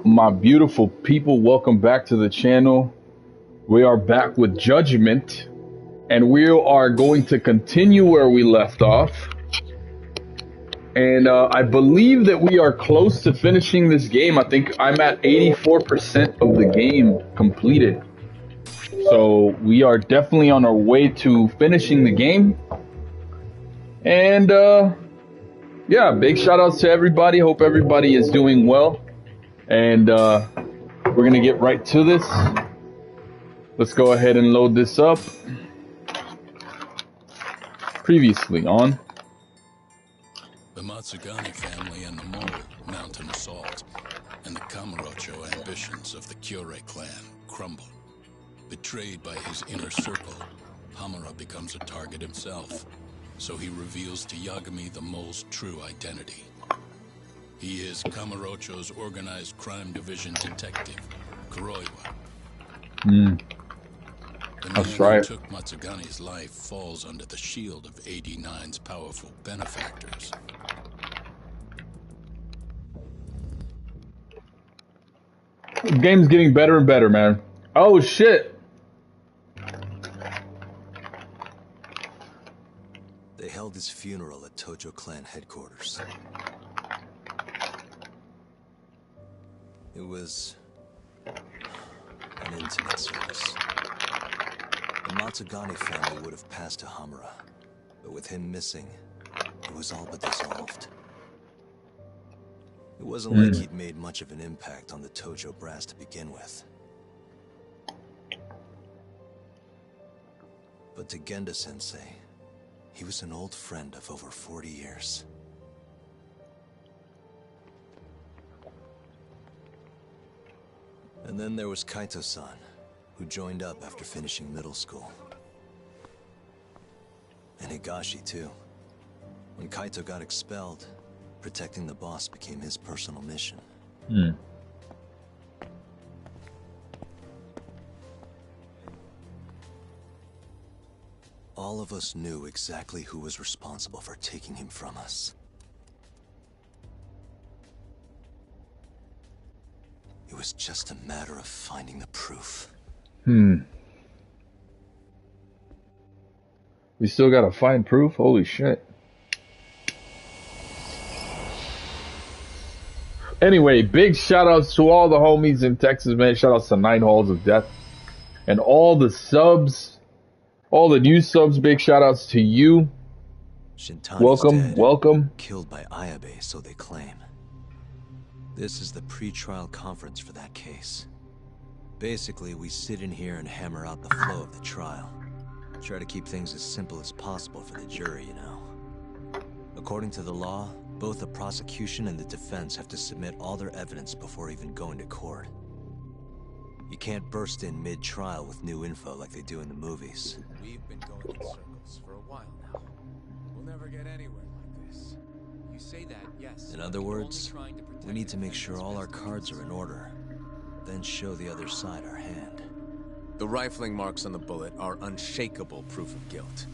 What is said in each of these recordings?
my beautiful people? Welcome back to the channel. We are back with Judgment, and we are going to continue where we left off. And I believe that we are close to finishing this game. I think I'm at 84% of the game completed. So we are definitely on our way to finishing the game. And yeah, big shout outs to everybody. Hope everybody is doing well. And we're going to get right to this. Let's go ahead and load this up. Previously on the Matsugane family and the Mole mount an assault, and the Kamurocho ambitions of the Kyorei clan crumble. Betrayed by his inner circle, Hamura becomes a target himself, so he reveals to Yagami the Mole's true identity. He is Kamurocho's organized crime division detective, Kuroiwa. The man who took Matsugane's life falls under the shield of 89's powerful benefactors. The game's getting better and better, man. Oh shit! They held his funeral at Tojo clan headquarters. It was an intimate service. The Matsugane family would have passed to Hamura, but with him missing, it was all but dissolved. It wasn't like he'd made much of an impact on the Tojo brass to begin with. But to Genda-sensei, he was an old friend of over 40 years. And then there was Kaito-san, who joined up after finishing middle school. And Higashi, too. When Kaito got expelled, protecting the boss became his personal mission. All of us knew exactly who was responsible for taking him from us. It was just a matter of finding the proof. We still gotta find proof? Holy shit. Anyway, big shout outs to all the homies in Texas, man. Shout outs to 9 Halls of Death. And all the subs, all the new subs, big shout outs to you. Shintani's welcome, dead, welcome. Killed by Ayabe, so they claim. This is the pre-trial conference for that case. Basically, we sit in here and hammer out the flow of the trial. Try to keep things as simple as possible for the jury, you know. According to the law, both the prosecution and the defense have to submit all their evidence before even going to court. You can't burst in mid-trial with new info like they do in the movies. We've been going in circles for a while now. We'll never get anywhere like this. You say that, yes. In other words, we need to make sure all our cards are in order, then show the other side our hand. The rifling marks on the bullet are unshakable proof of guilt.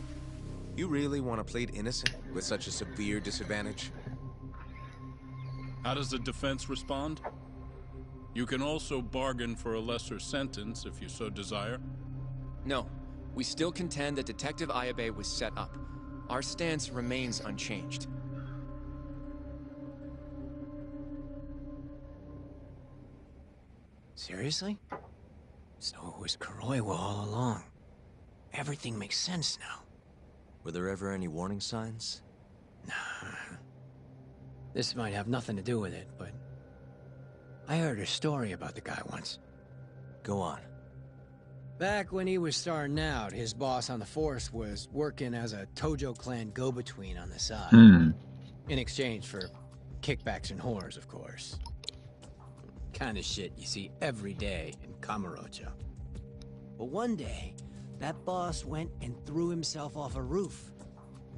You really want to plead innocent with such a severe disadvantage? How does the defense respond? You can also bargain for a lesser sentence if you so desire. No, we still contend that Detective Ayabe was set up. Our stance remains unchanged. Seriously? So it was Kuroiwa all along. Everything makes sense now. Were there ever any warning signs? Nah. This might have nothing to do with it, but I heard a story about the guy once. Go on. Back when he was starting out, his boss on the force was working as a Tojo clan go-between on the side. In exchange for kickbacks and whores, of course. Kind of shit you see every day in Kamurocho. But one day, that boss went and threw himself off a roof.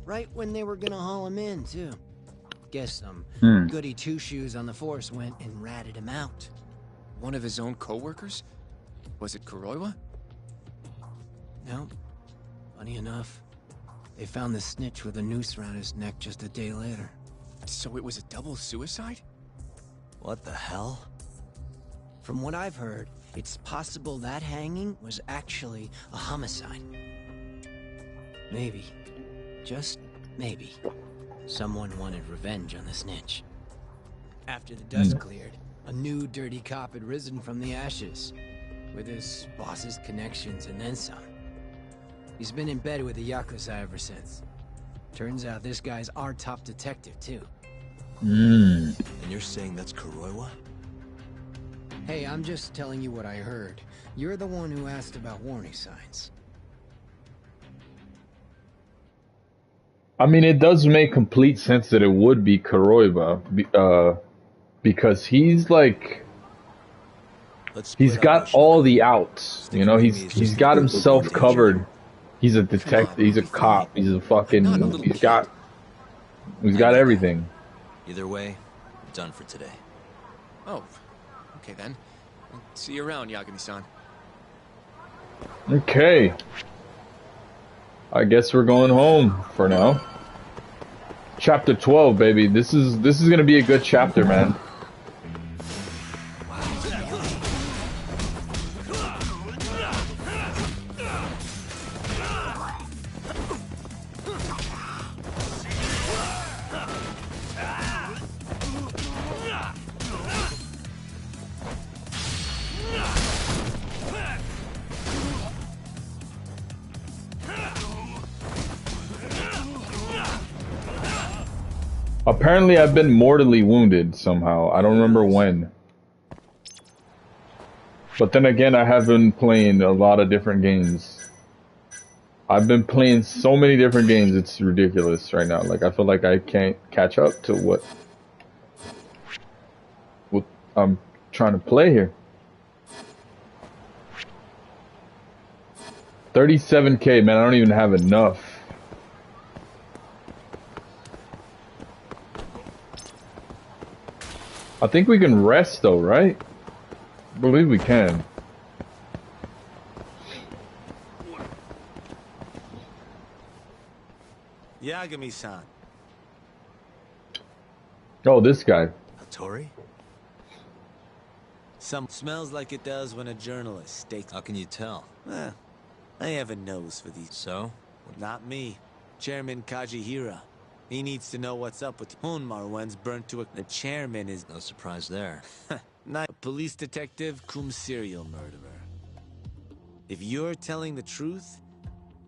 Right when they were gonna haul him in, too. Guess some goody two-shoes on the force went and ratted him out. One of his own co-workers? Was it Kuroiwa? No. Funny enough, they found the snitch with a noose around his neck just a day later. So it was a double suicide? What the hell? From what I've heard, it's possible that hanging was actually a homicide. Maybe, just maybe, someone wanted revenge on the snitch. After the dust cleared, a new dirty cop had risen from the ashes, with his boss's connections and then some. He's been in bed with the Yakuza ever since. Turns out this guy's our top detective, too. And you're saying that's Kuroiwa? Hey, I'm just telling you what I heard. You're the one who asked about warning signs. I mean, it does make complete sense that it would be Kuroiwa, because he's like, he's got all the outs, you know, he's got himself covered. He's a detective, he's a cop, he's a fucking, he's got everything. Either way, we're done for today. Oh, okay then. I'll see you around, Yagami-san. Okay. I guess we're going home for now. Chapter 12, baby. This is gonna be a good chapter, man. Apparently, I've been mortally wounded somehow. I don't remember when. But then again, I have been playing a lot of different games. I've been playing so many different games, it's ridiculous right now. Like, I feel like I can't catch up to what I'm trying to play here. 37K, man, I don't even have enough. I think we can rest though, right? I believe we can. Yagami-san. Oh, this guy. Hattori? Some smells like it does when a journalist stakes. How can you tell? I have a nose for these. So? Not me. Chairman Kajihira. He needs to know what's up with Honmarwen's burnt to a... The chairman is... No surprise there. Not a police detective, cum serial murderer. If you're telling the truth,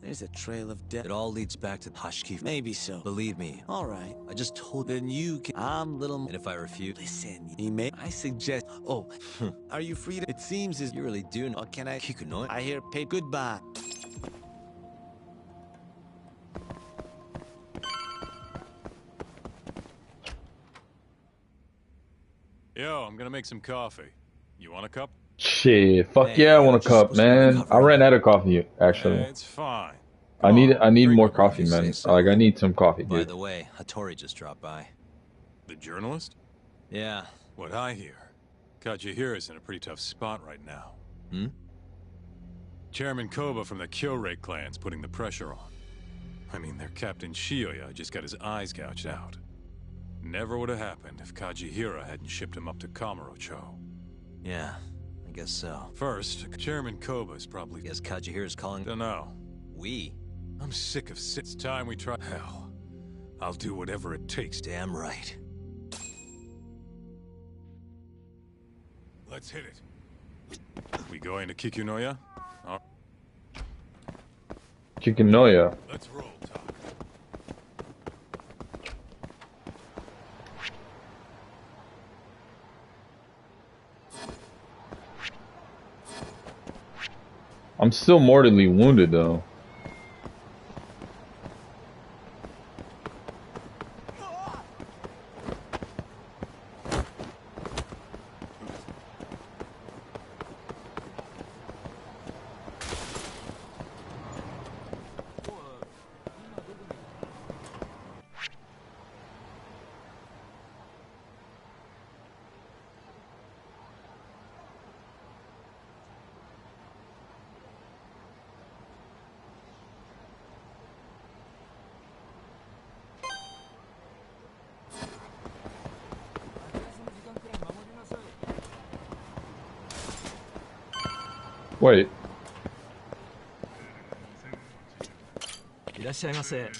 there's a trail of death. It all leads back to Hashiki. Maybe so. Believe me. All right. I just told Then you can... I'm little... And if I refuse... Listen, he may... I suggest... Oh, are you free to... It seems as... You really do know. Oh, can I... Kikunoi? I hear pay... Goodbye. Yo, I'm gonna make some coffee. You want a cup? Shit, fuck yeah, I want a cup, man. I ran out of coffee, actually. It's fine. I need drink more it when coffee, you man. say so. Like, I need some coffee, By dude. the way, Hattori just dropped by. The journalist? Yeah. What I hear, Kajihira's in a pretty tough spot right now. Hmm? Chairman Koba from the Kyorei clan's putting the pressure on. I mean, their Captain Shioya just got his eyes gouged out. Never would have happened if Kajihira hadn't shipped him up to Kamurocho. Yeah, I guess so. First, Chairman Koba's probably... Guess Kajihira's calling... Dunno. We? I'm sick of It's time we try... Hell, I'll do whatever it takes. Damn right. Let's hit it. We going to Kikunoya? Kikunoya. Let's roll, Talk. I'm still mortally wounded, though. Wait. いらっしゃいませ。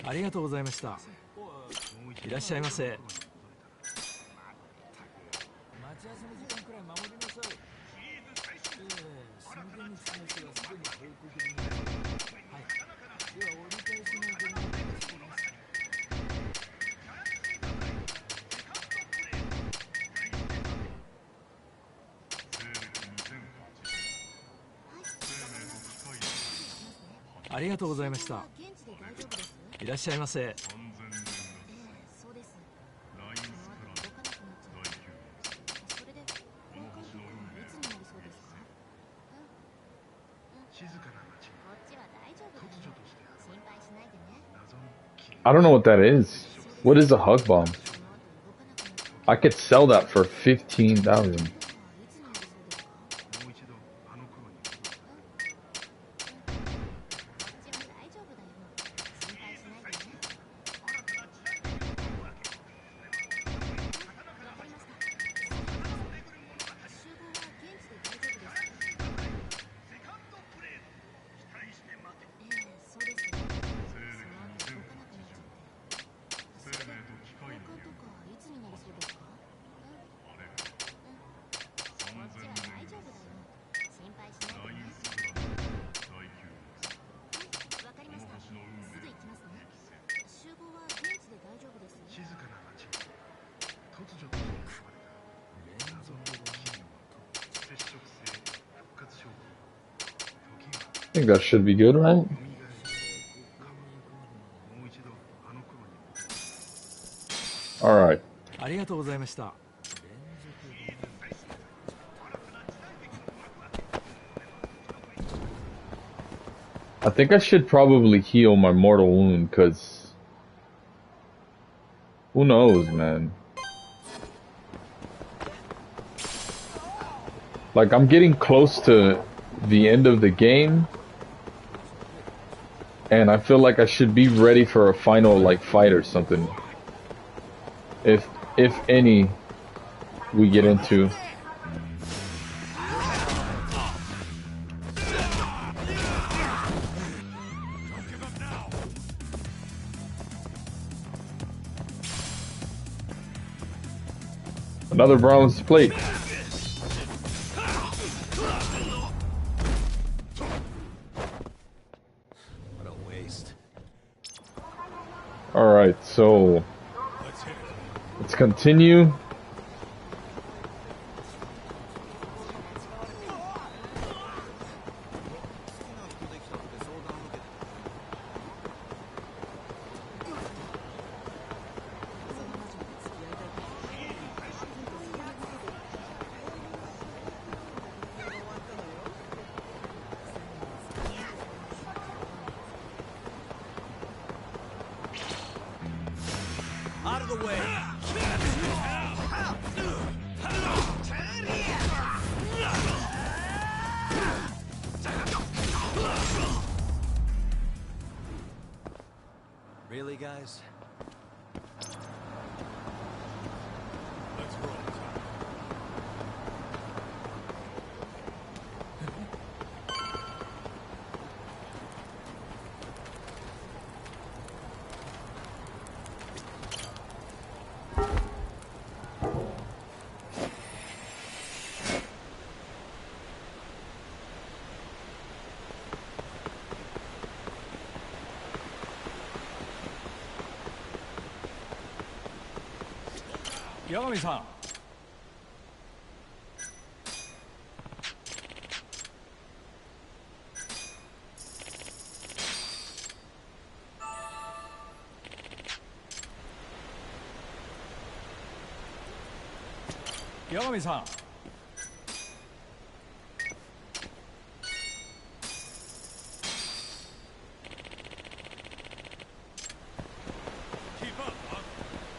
ありがとうございました。いらっしゃいませ。ありがとうございました。いらっしゃいませ。I don't know what that is. What is a hug bomb? I could sell that for 15,000. I think that should be good, right? All right. ありがとうございました。I think I should probably heal my mortal wound, because who knows, man? Like, I'm getting close to the end of the game, and I feel like I should be ready for a final, like, fight or something. If any, we get into. Another bronze plate. What a waste. All right, so let's continue. Out of the way! Really, guys? Let's roll. Yagami-san. Yagami-san.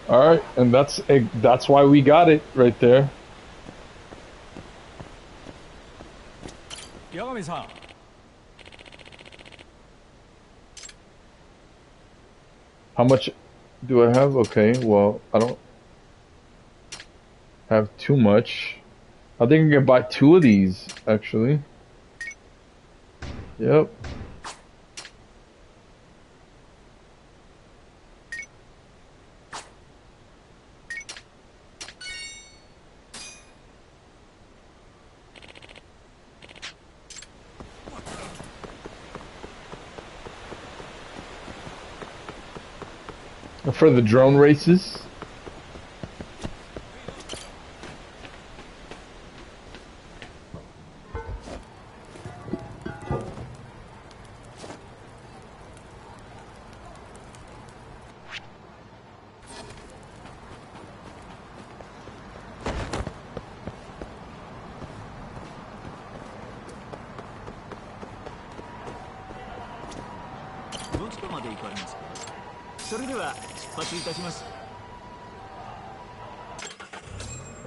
All right, and that's why we got it right there. Yagami-san. How much do I have? Okay, well, I don't have too much. I think I can buy 2 of these, actually. Yep. For the drone races.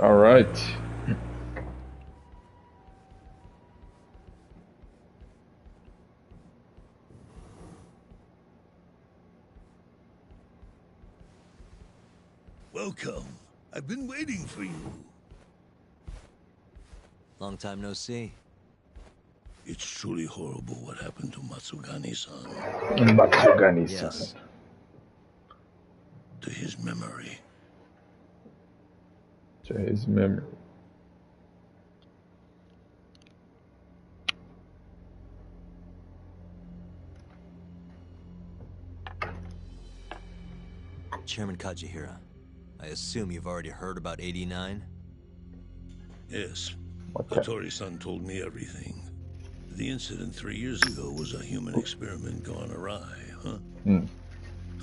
All right. Welcome. I've been waiting for you. Long time no see. It's truly horrible what happened to Matsugani-san. Matsugani-san. Yes. To his memory. To his memory. Chairman Kajihira, I assume you've already heard about 89? Yes. Okay. Hattori-san told me everything. The incident 3 years ago was a human experiment gone awry, huh? Mm.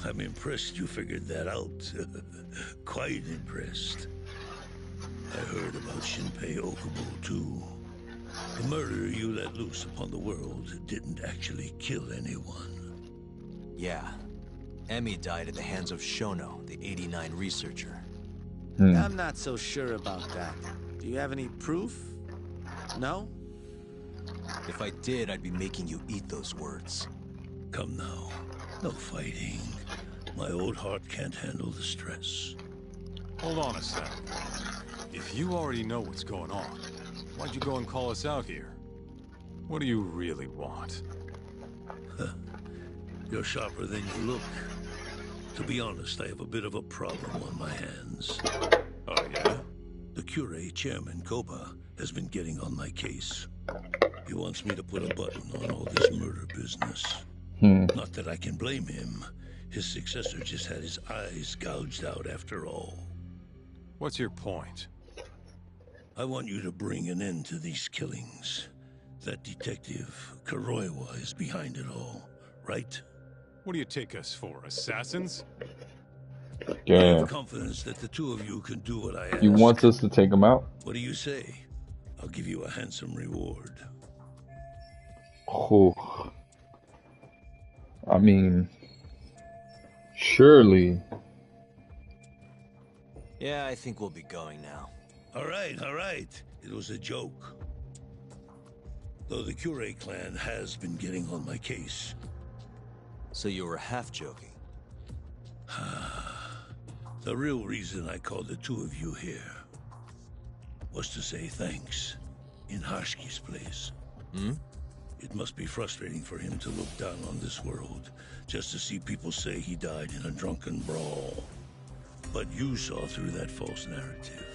I'm impressed you figured that out. Quite impressed. I heard about Shinpei Okubo, too. The murder you let loose upon the world didn't actually kill anyone. Yeah. Emmy died at the hands of Shono, the 89 researcher. I'm not so sure about that. Do you have any proof? No? If I did, I'd be making you eat those words. Come now. No fighting. My old heart can't handle the stress. Hold on a sec. If you already know what's going on, why'd you go and call us out here? What do you really want? You're sharper than you look. To be honest, I have a bit of a problem on my hands. Oh, yeah? The Cure, Chairman Koba, has been getting on my case. He wants me to put a button on all this murder business. Not that I can blame him. His successor just had his eyes gouged out after all. What's your point? I want you to bring an end to these killings. That detective, Kuroiwa, is behind it all, right? What do you take us for, assassins? I Yeah. have confidence that the two of you can do what I ask. He wants us to take him out. What do you say? I'll give you a handsome reward. Oh. I mean, surely. Yeah, I think we'll be going now. All right. It was a joke. Though the Cure clan has been getting on my case. So you were half joking? The real reason I called the two of you here was to say thanks in Hashki's place. It must be frustrating for him to look down on this world just to see people say he died in a drunken brawl. But you saw through that false narrative.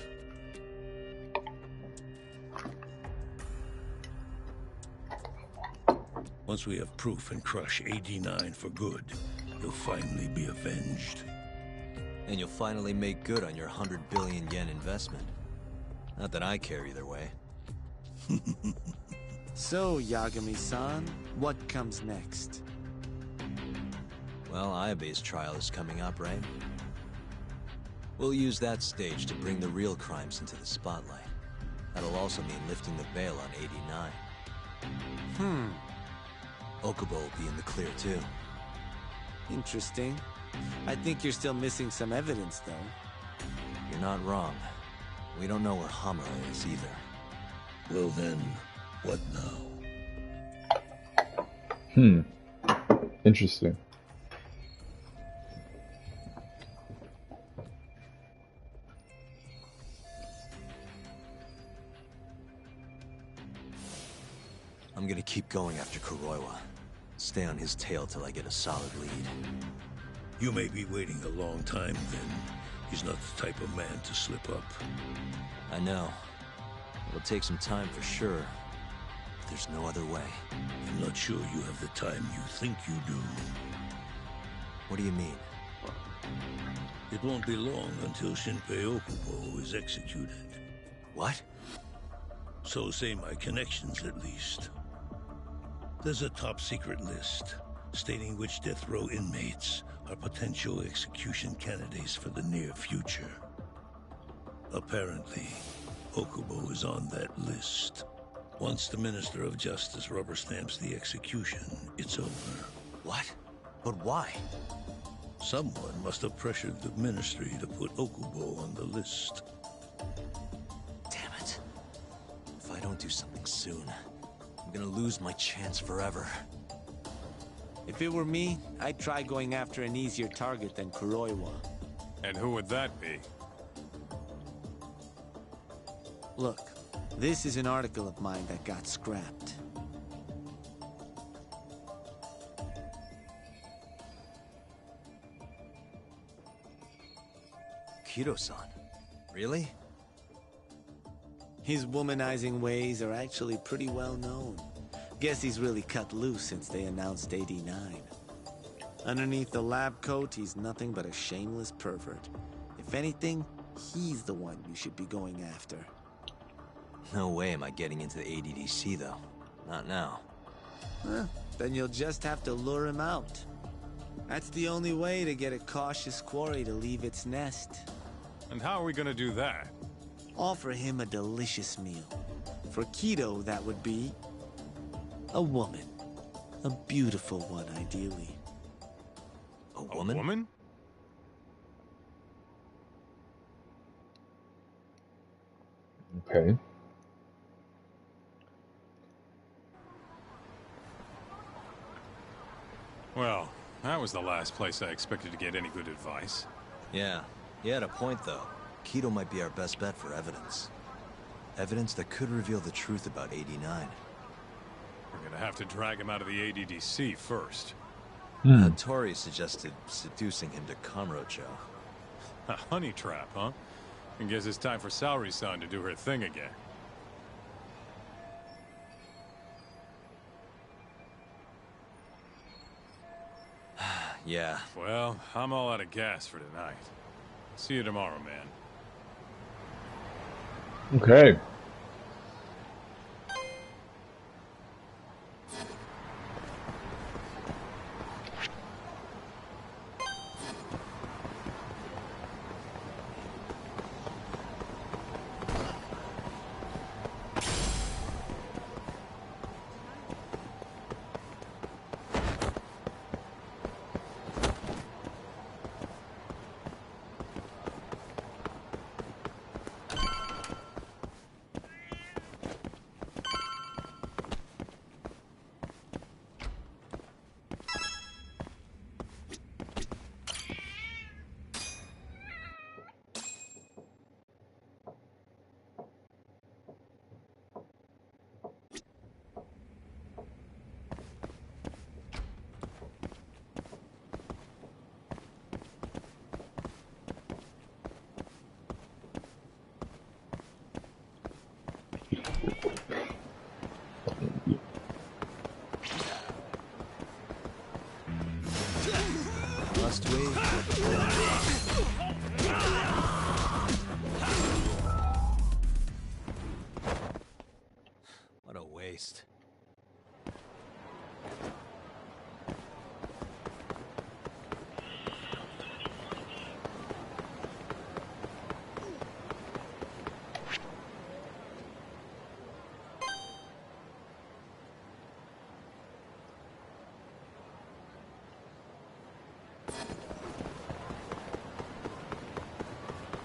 Once we have proof and crush 89 for good, you'll finally be avenged. And you'll finally make good on your 100 billion yen investment. Not that I care either way. So, Yagami-san, what comes next? Well, Ayabe's trial is coming up, right? We'll use that stage to bring the real crimes into the spotlight. That'll also mean lifting the veil on 89. Okubo will be in the clear too. Interesting. I think you're still missing some evidence, though. You're not wrong. We don't know where Hamura is either. Well then, what now? Interesting. I'm gonna keep going after Kuroiwa. Stay on his tail till I get a solid lead. You may be waiting a long time then. He's not the type of man to slip up. I know. It'll take some time for sure. But there's no other way. I'm not sure you have the time you think you do. What do you mean? It won't be long until Shinpei Okubo is executed. What? So say my connections at least. There's a top-secret list stating which death row inmates are potential execution candidates for the near future. Apparently, Okubo is on that list. Once the Minister of Justice rubber stamps the execution, it's over. What? But why? Someone must have pressured the Ministry to put Okubo on the list. Damn it. If I don't do something soon, I'm gonna lose my chance forever. If it were me, I'd try going after an easier target than Kuroiwa. And who would that be? Look, this is an article of mine that got scrapped. Kido-san? Really? His womanizing ways are actually pretty well known. Guess he's really cut loose since they announced 89. Underneath the lab coat, he's nothing but a shameless pervert. If anything, he's the one you should be going after. No way am I getting into the ADDC, though. Not now. Then you'll just have to lure him out. That's the only way to get a cautious quarry to leave its nest. And how are we gonna do that? Offer him a delicious meal. For Kido, that would be a woman. A beautiful one, ideally. A woman? A woman? Okay. Well, that was the last place I expected to get any good advice. Yeah, he had a point, though. Kido might be our best bet for evidence. Evidence that could reveal the truth about 89. We're gonna have to drag him out of the ADDC first. Tori suggested seducing him to Kamurocho. A honey trap, huh? I guess it's time for Saori-san to do her thing again. Yeah. Well, I'm all out of gas for tonight. See you tomorrow, man. Okay.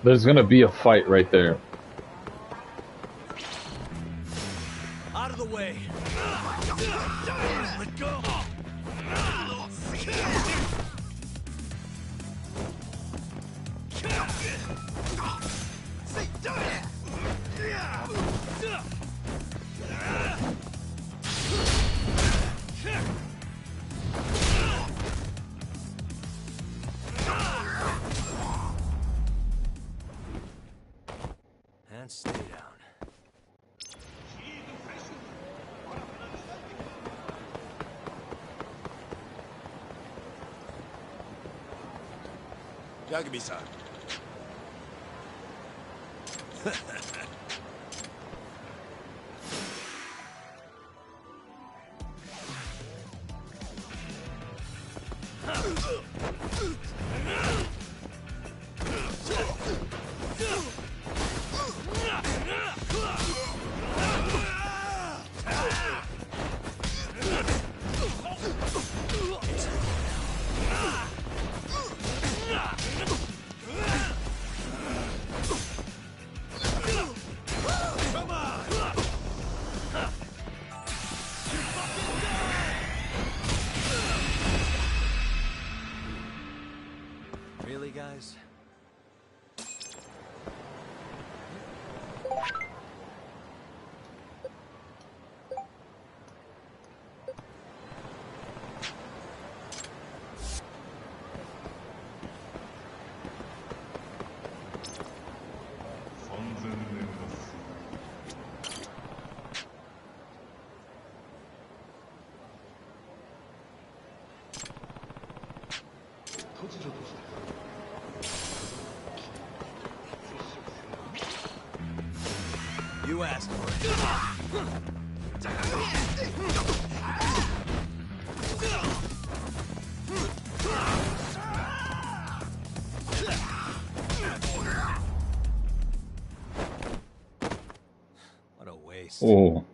There's gonna be a fight right there. Out of the way. Let go. And stay down. Yagami-san. Really, guys? You asked for it. What a waste. Oh.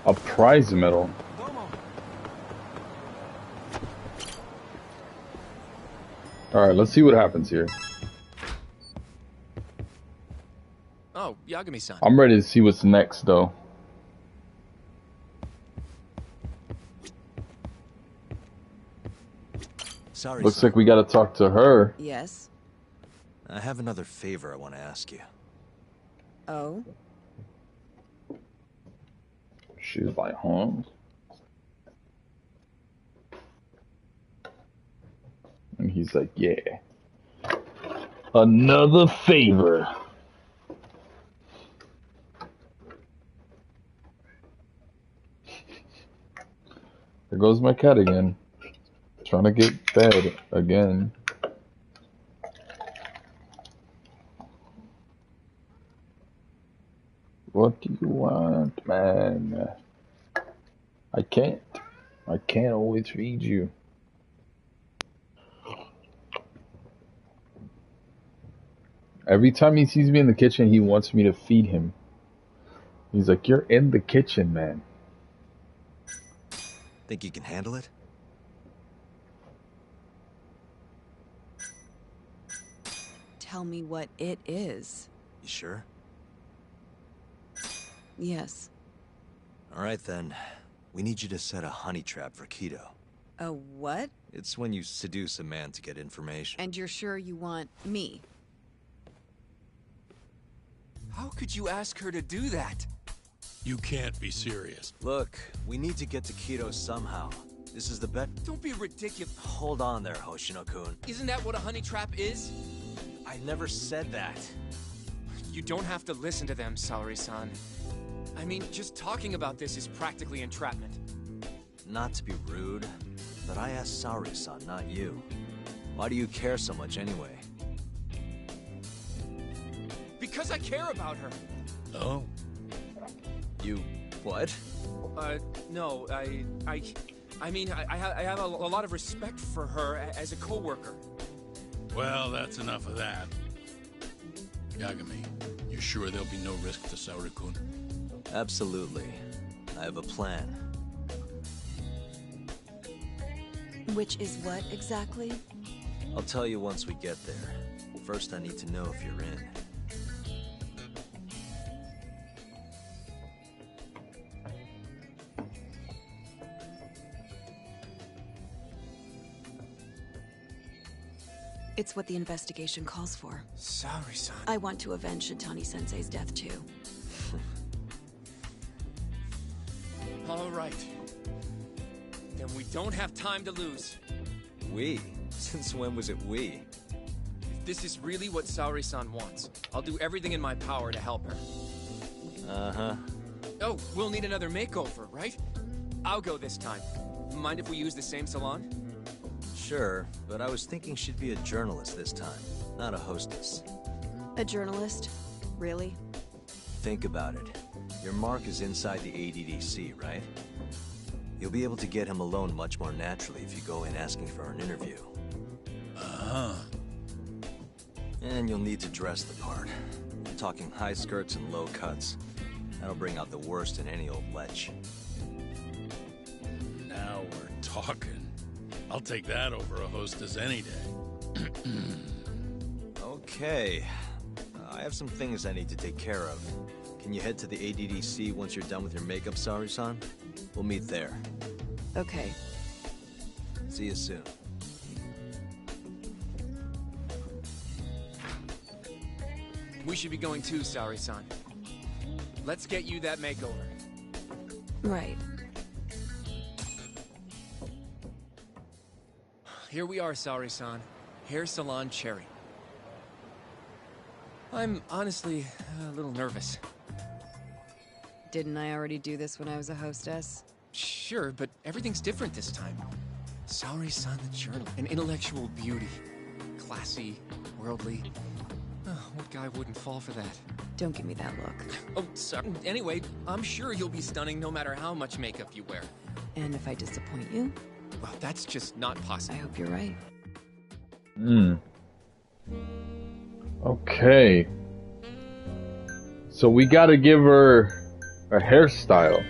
A prize medal. Alright, let's see what happens here. Oh, Yagami-san. I'm ready to see what's next, though. Sorry, Looks son. like we gotta talk to her. Yes. I have another favor I want to ask you. Oh? She's like, huh? And he's like, yeah. Another favor. There goes my cat again. Trying to get fed again. What do you want, man? I can't always feed you. Every time he sees me in the kitchen, he wants me to feed him. He's like, you're in the kitchen, man. Think you can handle it? Tell me what it is. You sure? Yes. All right, then. We need you to set a honey trap for Keto. A what? It's when you seduce a man to get information. And you're sure you want me? How could you ask her to do that? You can't be serious. Look, we need to get to Keto somehow. This is the bet. Don't be ridiculous. Hold on there, Hoshino-kun. Isn't that what a honey trap is? I never said that. You don't have to listen to them, Saori-san. I mean, just talking about this is practically entrapment. Not to be rude, but I asked Saori-san, not you. Why do you care so much anyway? Because I care about her. Oh? You... what? No, I mean, I have a lot of respect for her as a co-worker. Well, that's enough of that. Yagami, you sure there'll be no risk to Saori-kun? Absolutely. I have a plan. Which is what exactly? I'll tell you once we get there. First, I need to know if you're in. It's what the investigation calls for. Sorry, son. I want to avenge Shitani-sensei's death too. All right. Then we don't have time to lose. We? Since when was it we? If this is really what Saori-san wants, I'll do everything in my power to help her. Uh-huh. Oh, we'll need another makeover, right? I'll go this time. Mind if we use the same salon? Sure, but I was thinking she'd be a journalist this time, not a hostess. A journalist? Really? Think about it. Your mark is inside the ADDC, right? You'll be able to get him alone much more naturally if you go in asking for an interview. Uh-huh. And you'll need to dress the part. I'm talking high skirts and low cuts. That'll bring out the worst in any old lech. Now we're talking. I'll take that over a hostess any day. Okay. I have some things I need to take care of. Can you head to the ADDC once you're done with your makeup, Saori-san? We'll meet there. Okay. See you soon. We should be going too, Saori-san. Let's get you that makeover. Right. Here we are, Saori-san. Hair Salon Cherry. I'm honestly a little nervous. Didn't I already do this when I was a hostess? Sure, but everything's different this time. Saori-san the journal. An intellectual beauty. Classy, worldly. Oh, what guy wouldn't fall for that? Don't give me that look. Oh, sorry. Anyway, I'm sure you'll be stunning no matter how much makeup you wear. And if I disappoint you? Well, that's just not I possible. hope you're right. Okay. So we gotta give her a hairstyle.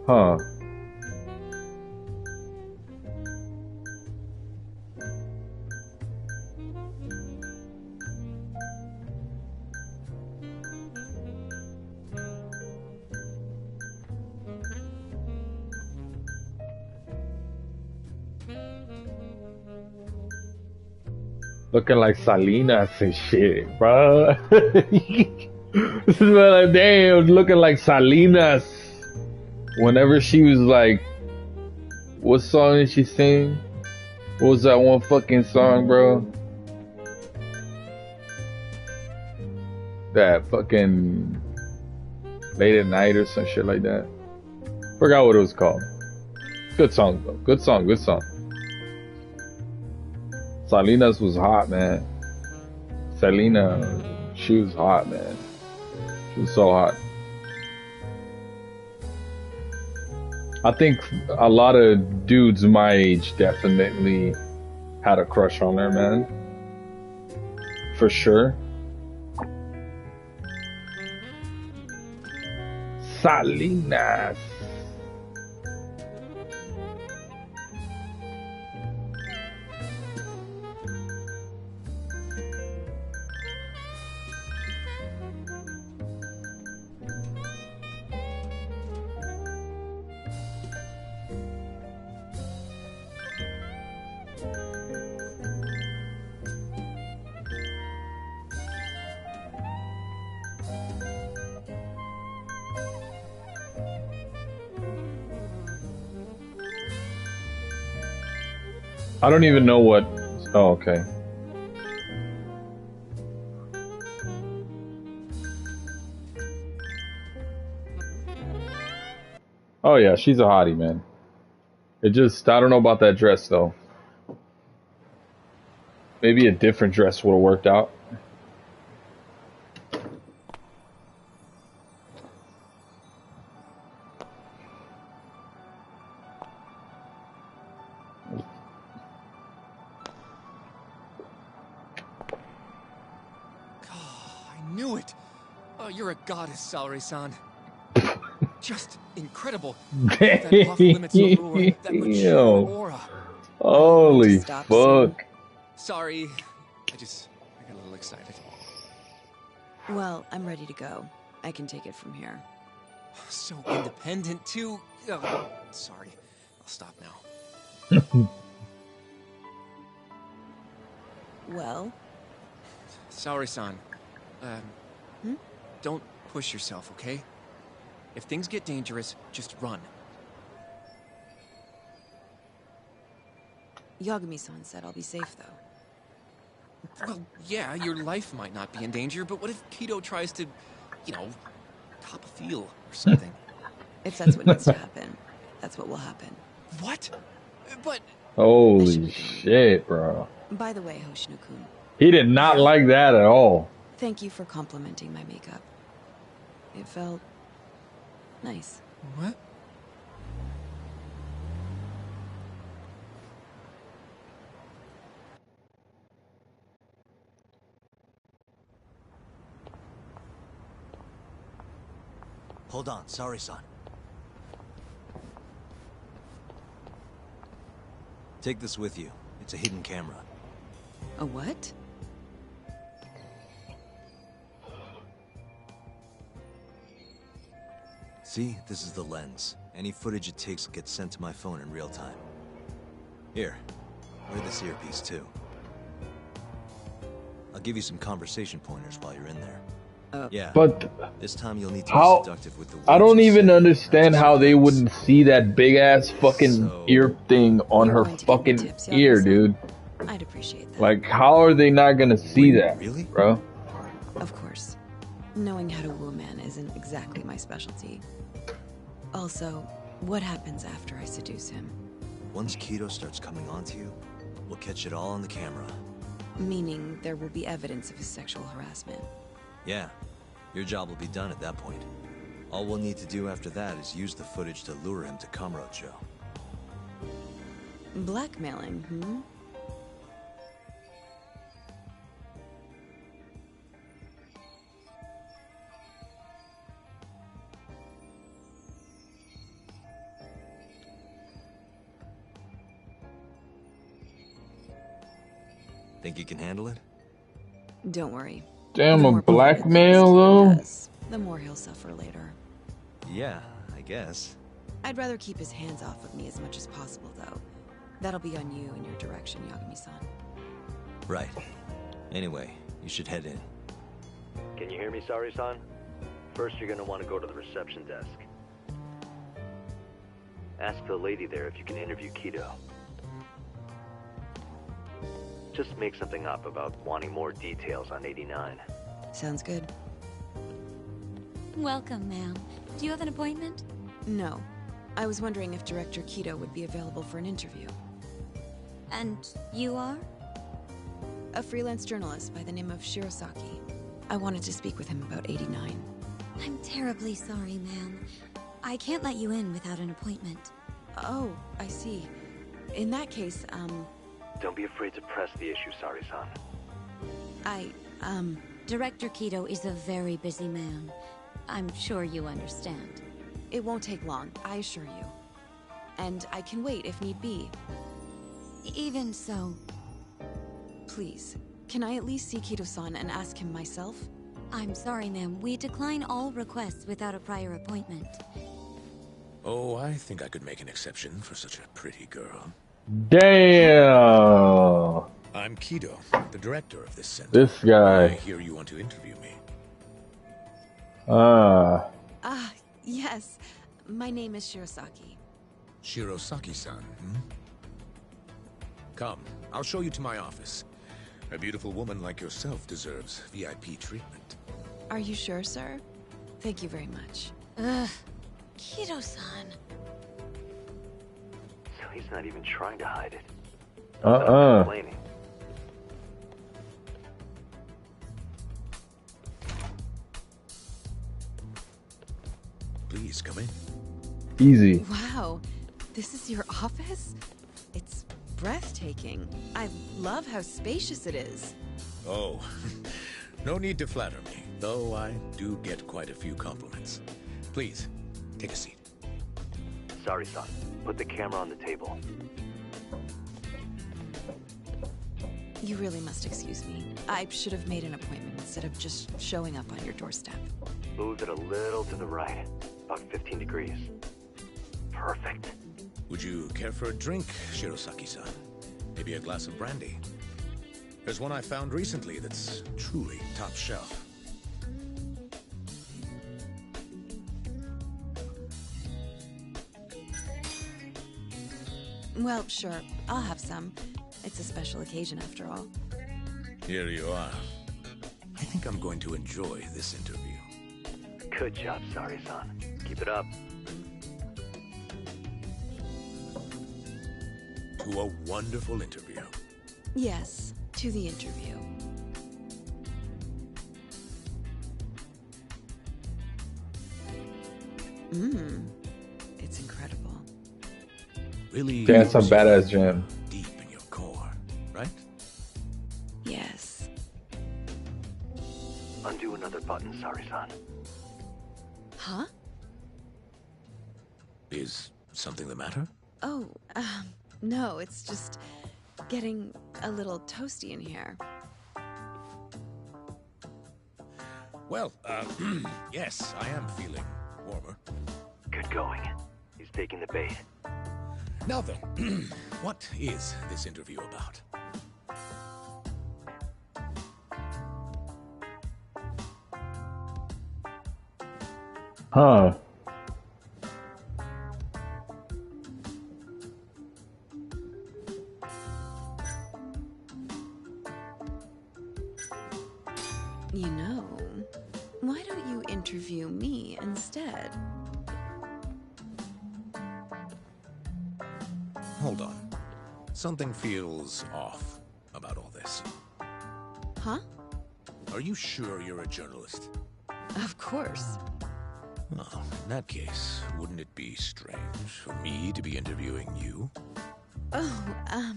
Huh. Looking like Salinas and shit, bro. This is what damn looking like Salinas. Whenever she was like, what song did she sing? What was that one fucking song, bro? That fucking Late at Night or some shit like that. Forgot what it was called. Good song though. Good song, good song. Salinas was hot, man. Selena, she was hot, man. She was so hot. I think a lot of dudes my age definitely had a crush on her, man. For sure. Salinas. I don't even know what. Oh, okay. Oh yeah, she's a hottie, man. It just, I don't know about that dress though. Maybe a different dress would have worked out. I knew it. Oh, you're a goddess, Saori-san. just incredible. That off-limits allure, that mature aura. Holy Stop fuck. Sorry, I got a little excited. Well, I'm ready to go. I can take it from here. So independent, too. Oh, sorry. I'll stop now. Well? Sorry-san. Don't push yourself, okay? If things get dangerous, just run. Yagami-san said I'll be safe, though. Well, yeah, your life might not be in danger, but what if Kido tries to, you know, top a field or something? If that's what needs to happen, that's what will happen. What? But... Holy shit, bro. By the way, Hoshino-kun. He did not like that at all. Thank you for complimenting my makeup. It felt... nice. What? Hold on, sorry, son. Take this with you. It's a hidden camera. A what? See, this is the lens. Any footage it takes gets sent to my phone in real time. Here, wear this earpiece too. I'll give you some conversation pointers while you're in there. Yeah, but this time you'll need to how, be seductive with the words I don't you even say, understand how they wouldn't see that big ass fucking ear thing on her fucking ear, dude. I'd appreciate that. Like, how are they not gonna see that, really? bro? Of course. Knowing how to woo a man isn't exactly my specialty. Also, what happens after I seduce him? Once Kido starts coming onto you, we'll catch it all on the camera. Meaning there will be evidence of his sexual harassment. Yeah, your job will be done at that point. All we'll need to do after that is use the footage to lure him to Kamurocho. Blackmailing, hmm? Think you can handle it? Don't worry. Damn, a blackmail though? The more he'll suffer later. Yeah, I guess. I'd rather keep his hands off of me as much as possible, though. That'll be on you and your direction, Yagami-san. Right. Anyway, you should head in. Can you hear me, Sari-san? First, you're gonna want to go to the reception desk. Ask the lady there if you can interview Kido. Just make something up about wanting more details on 89. Sounds good. Welcome, ma'am. Do you have an appointment? No. I was wondering if Director Kido would be available for an interview. And you are? A freelance journalist by the name of Shirosaki. I wanted to speak with him about 89. I'm terribly sorry, ma'am. I can't let you in without an appointment. Oh, I see. In that case, Don't be afraid to press the issue, Sari-san. Director Kido is a very busy man. I'm sure you understand. It won't take long, I assure you. And I can wait if need be. Even so. Please, can I at least see Kido-san and ask him myself? I'm sorry, ma'am. We decline all requests without a prior appointment. Oh, I think I could make an exception for such a pretty girl. Damn. I'm Kido, the director of this center. This guy. I hear you want to interview me. Yes. My name is Shirosaki. Shirosaki-san, hmm? Come, I'll show you to my office. A beautiful woman like yourself deserves VIP treatment. Are you sure, sir? Thank you very much. Kido-san. So he's not even trying to hide it. Complaining. Please, come in. Easy. Wow. This is your office? It's breathtaking. I love how spacious it is. Oh, no need to flatter me, though I do get quite a few compliments. Please, Take a seat. Sorry, son. Put the camera on the table. You really must excuse me. I should have made an appointment instead of just showing up on your doorstep. Move it a little to the right. About 15 degrees. Perfect. Would you care for a drink, Shirosaki-san? Maybe a glass of brandy? There's one I found recently that's truly top shelf. Well, sure. I'll have some. It's a special occasion after all. Here you are. I think I'm going to enjoy this interview. Good job, Sari-san. Keep it up. To a wonderful interview. Yes, to the interview. It's incredible. Really? Damn, that's a badass jam. Deep in your core, right? Yes. Undo another button, Sari-san. Huh? Is something the matter? Oh, no, it's just getting a little toasty in here. Well, yes, I am feeling warmer. Good going. He's taking the bait. Now then, what is this interview about? Huh. You know, why don't you interview me instead? Hold on. Something feels off about all this. Huh? Are you sure you're a journalist? Of course. Well, in that case, wouldn't it be strange for me to be interviewing you? Oh,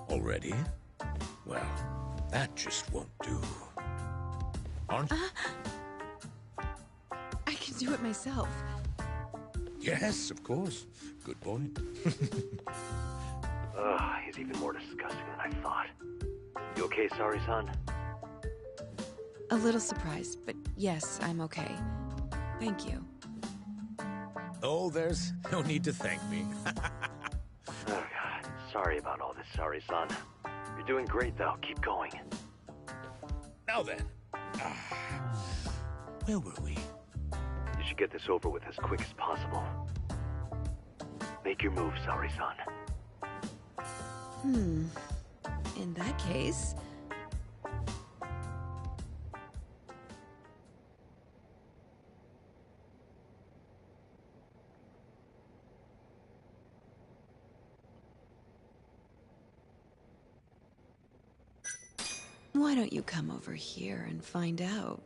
Already? Well, that just won't do. Aren't you? I can do it myself. Yes, of course. Good point. He's even more disgusting than I thought. You okay, Sari-san? A little surprised, but yes, I'm okay. Thank you. Oh, there's no need to thank me. Oh, God. Sorry about all this, Sari-san. You're doing great, though. Keep going. Now then. Where were we? You should get this over with as quick as possible. Make your move, Sari-san. In that case... Why don't you come over here and find out?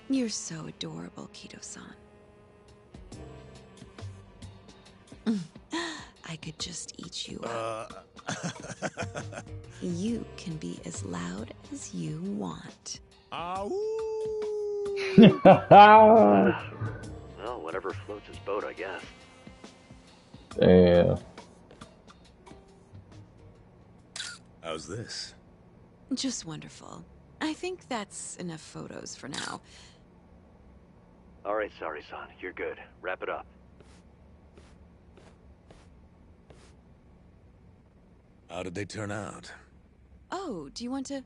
You're so adorable, Kido-san. I could just eat you up. You can be as loud as you want. Well, whatever floats his boat, I guess. Damn. How's this? Just wonderful. I think that's enough photos for now. All right, Sari-san. You're good. Wrap it up. How did they turn out? Oh, do you want to...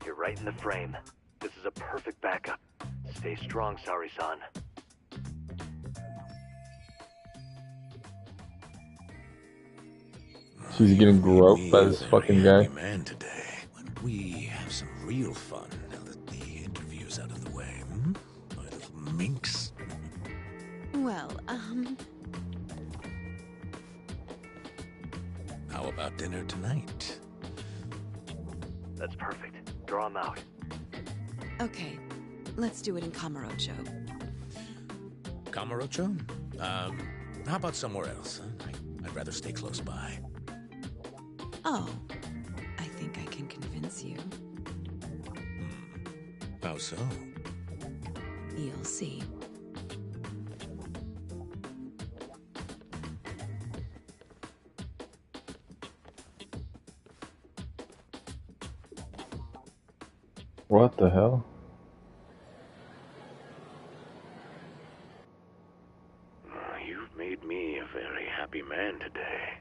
You're right in the frame. This is a perfect backup. Stay strong, Sari-san. She's getting groped by this fucking guy. Man today. Why don't we have some real fun now that the interview's out of the way? My little minx. Well, How about dinner tonight? That's perfect. Draw him out. Okay. Let's do it in Kamurocho. Kamurocho? How about somewhere else? I'd rather stay close by. Oh, I think I can convince you. How so? You'll see. What the hell? You've made me a very happy man today.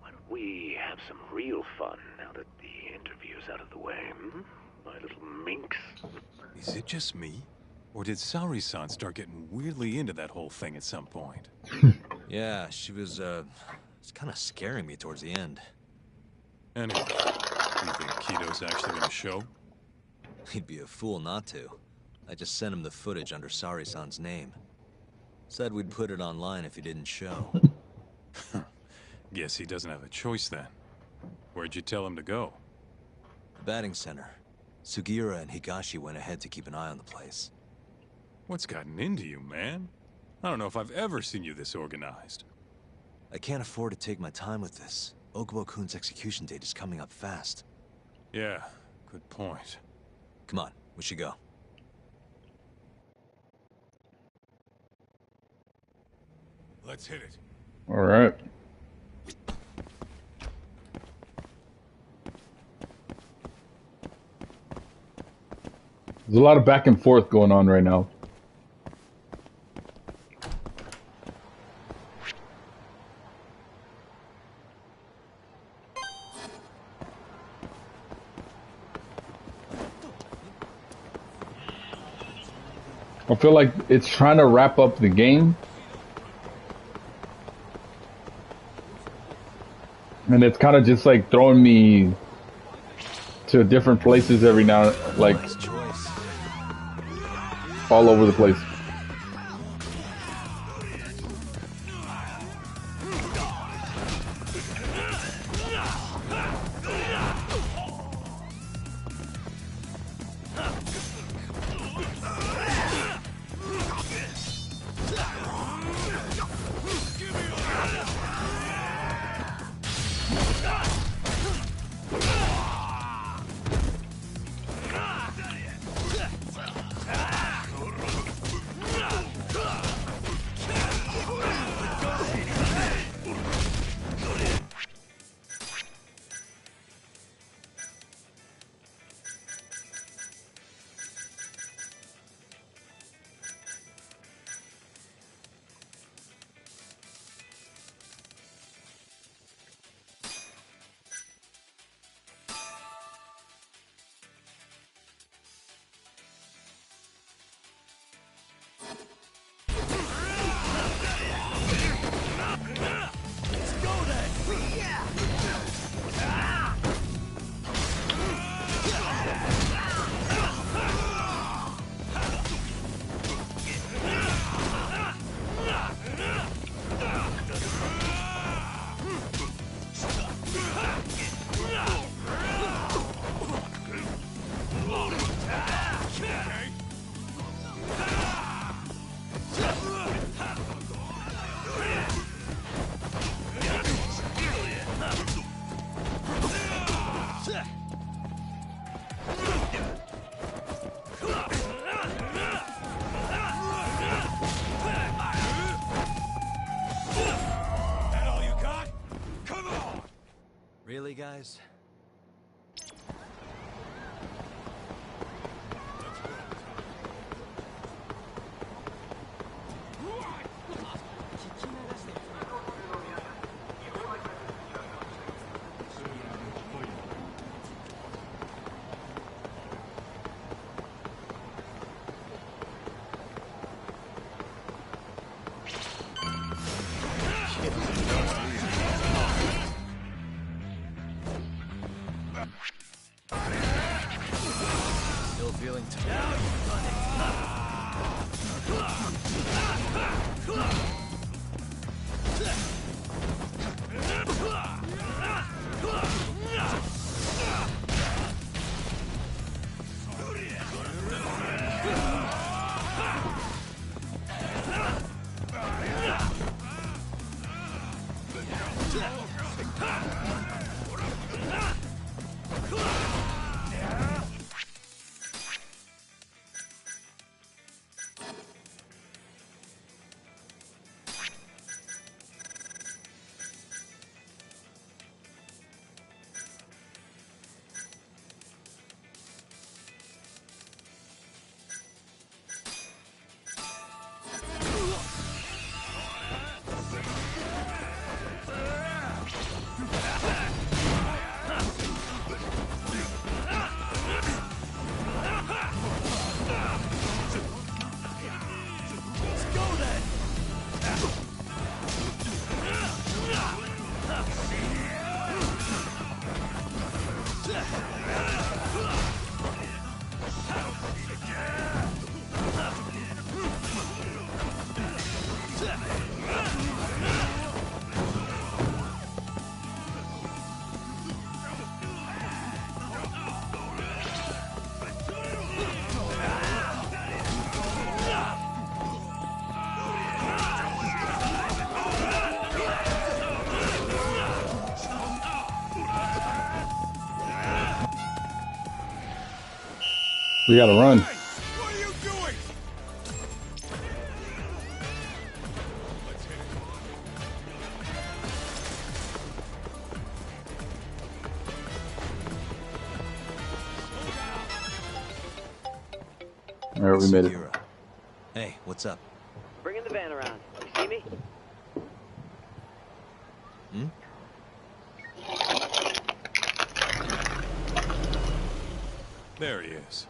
Why don't we have some real fun now that the interview's out of the way, my little minx? Is it just me? Or did Saori-san start getting weirdly into that whole thing at some point? Yeah, she was kind of scaring me towards the end. Anyway, do you think Kito's actually gonna show? He'd be a fool not to. I just sent him the footage under Saori-san's name. Said we'd put it online if he didn't show. Guess he doesn't have a choice then. Where'd you tell him to go? The batting center. Sugiura and Higashi went ahead to keep an eye on the place. What's gotten into you, man? I don't know if I've ever seen you this organized. I can't afford to take my time with this. Okubo-kun's execution date is coming up fast. Yeah, good point. Come on, we should go. Let's hit it. All right. There's a lot of back and forth going on right now. I feel like it's trying to wrap up the game. And it's kind of just like throwing me to different places every now, like all over the place. Really, guys? We gotta run. What are you doing? All right, we made it. Hey, what's up? Bringing the van around. You see me? Hmm? There he is.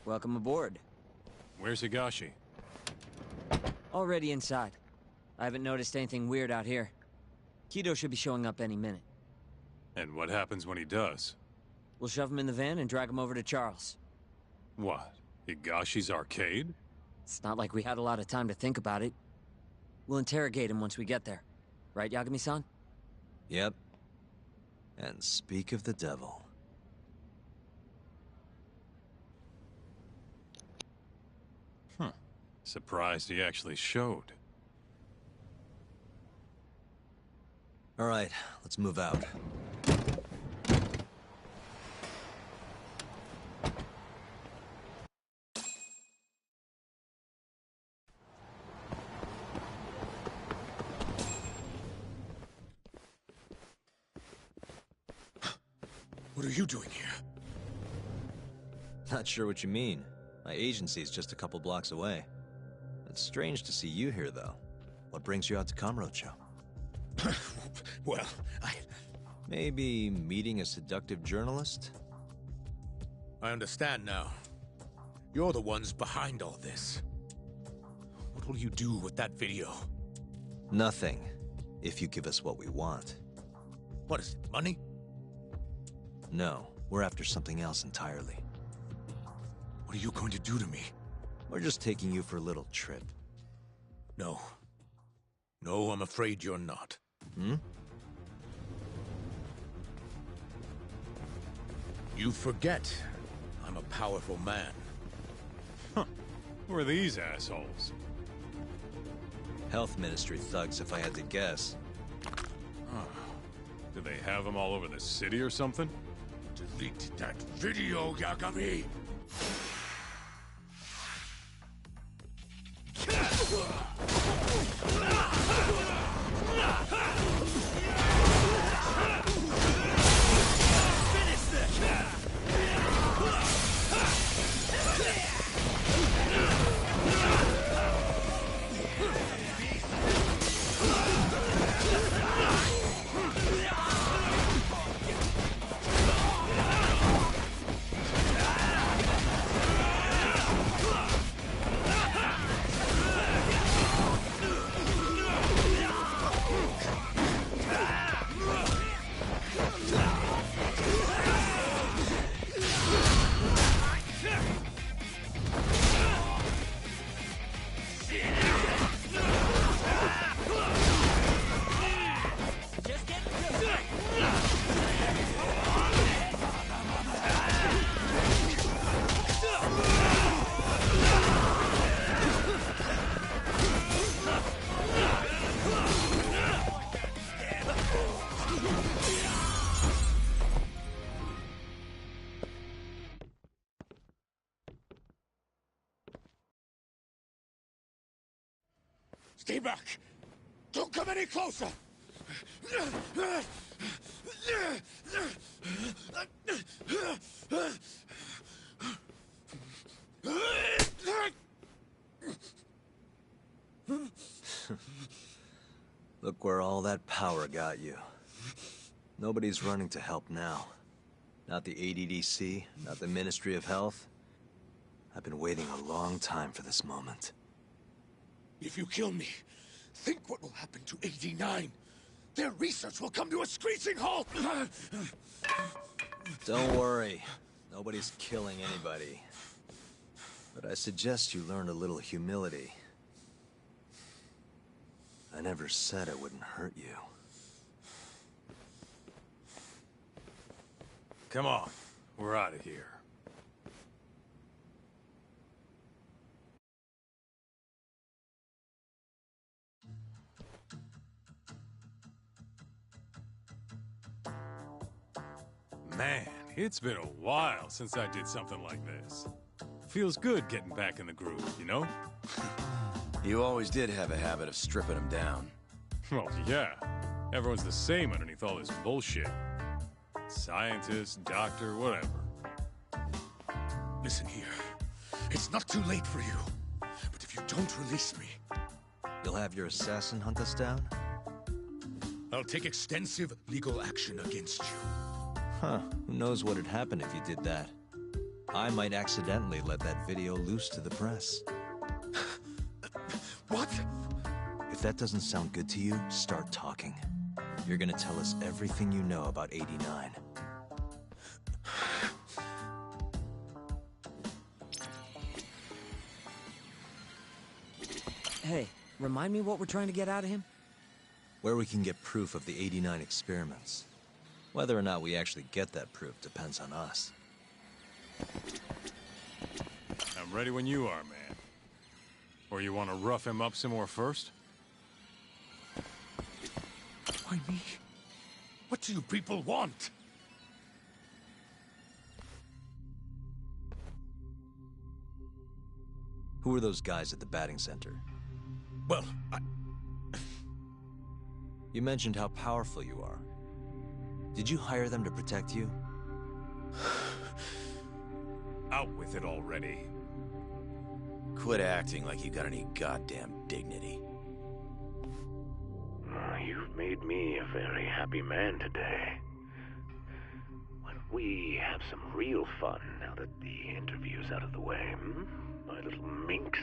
Welcome aboard. Where's Higashi? Already inside. I haven't noticed anything weird out here. Kido should be showing up any minute. And what happens when he does? We'll shove him in the van and drag him over to Charles. What? Higashi's arcade? It's not like we had a lot of time to think about it. We'll interrogate him once we get there. Right, Yagami-san? Yep. And speak of the devil. Huh. Surprised he actually showed. All right, let's move out. What are you doing here? Not sure what you mean. My agency's just a couple blocks away. It's strange to see you here, though. What brings you out to Kamurocho? Well, Maybe meeting a seductive journalist? I understand now. You're the ones behind all this. What will you do with that video? Nothing, if you give us what we want. What is it, money? No, we're after something else entirely. What are you going to do to me? We're just taking you for a little trip. No. No, I'm afraid you're not. Hmm? You forget. I'm a powerful man. Huh. Who are these assholes? Health Ministry thugs, if I had to guess. Do they have them all over the city or something? Delete that video, Yagami! Stay back! Don't come any closer! Look where all that power got you. Nobody's running to help now. Not the ADDC, not the Ministry of Health. I've been waiting a long time for this moment. If you kill me, think what will happen to 89. Their research will come to a screeching halt! Don't worry. Nobody's killing anybody. But I suggest you learn a little humility. I never said it wouldn't hurt you. Come on, we're out of here. Man, it's been a while since I did something like this. Feels good getting back in the groove, you know? You always did have a habit of stripping them down. Well, yeah. Everyone's the same underneath all this bullshit. Scientist, doctor, whatever. Listen here. It's not too late for you. But if you don't release me... You'll have your assassin hunt us down? I'll take extensive legal action against you. Huh. Who knows what'd happen if you did that? I might accidentally let that video loose to the press. What? If that doesn't sound good to you, start talking. You're gonna tell us everything you know about 89. Hey, remind me what we're trying to get out of him? Where we can get proof of the 89 experiments. Whether or not we actually get that proof depends on us. I'm ready when you are, man. Or you want to rough him up some more first? Why me? What do you people want? Who are those guys at the batting center? Well, You mentioned how powerful you are. Did you hire them to protect you? Out with it already. Quit acting like you got any goddamn dignity. You've made me a very happy man today. Why don't we have some real fun now that the interview's out of the way, my little minx?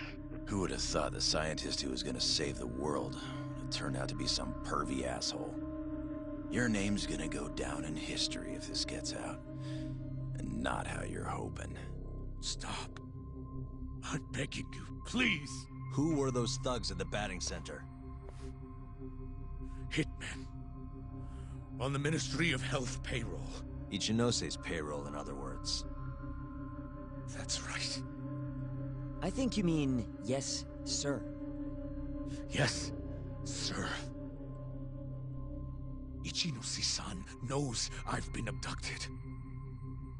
Who would have thought the scientist who was gonna save the world would turn out to be some pervy asshole? Your name's gonna go down in history if this gets out. And not how you're hoping. Stop. I'm begging you, please. Who were those thugs at the batting center? Hitmen. On the Ministry of Health payroll. Ichinose's payroll, in other words. That's right. I think you mean, yes, sir. Yes, sir. Ichinose-san knows I've been abducted.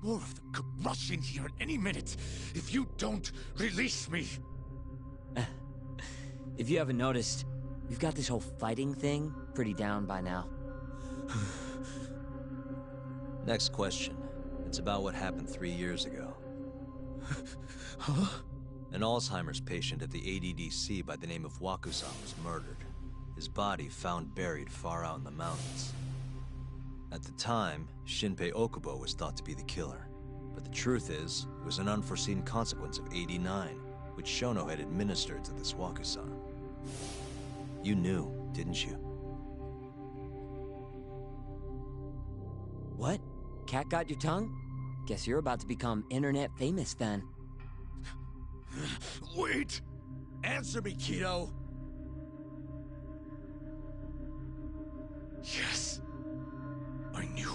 More of them could rush in here at any minute if you don't release me. If you haven't noticed, we've got this whole fighting thing pretty down by now. Next question. It's about what happened 3 years ago. Huh? An Alzheimer's patient at the ADDC by the name of Wakusan was murdered. His body found buried far out in the mountains. At the time, Shinpei Okubo was thought to be the killer. But the truth is, it was an unforeseen consequence of 89, which Shono had administered to this Wakusan. You knew, didn't you? What? Cat got your tongue? Guess you're about to become internet famous then. Wait! Answer me, Kido! Yes. I knew.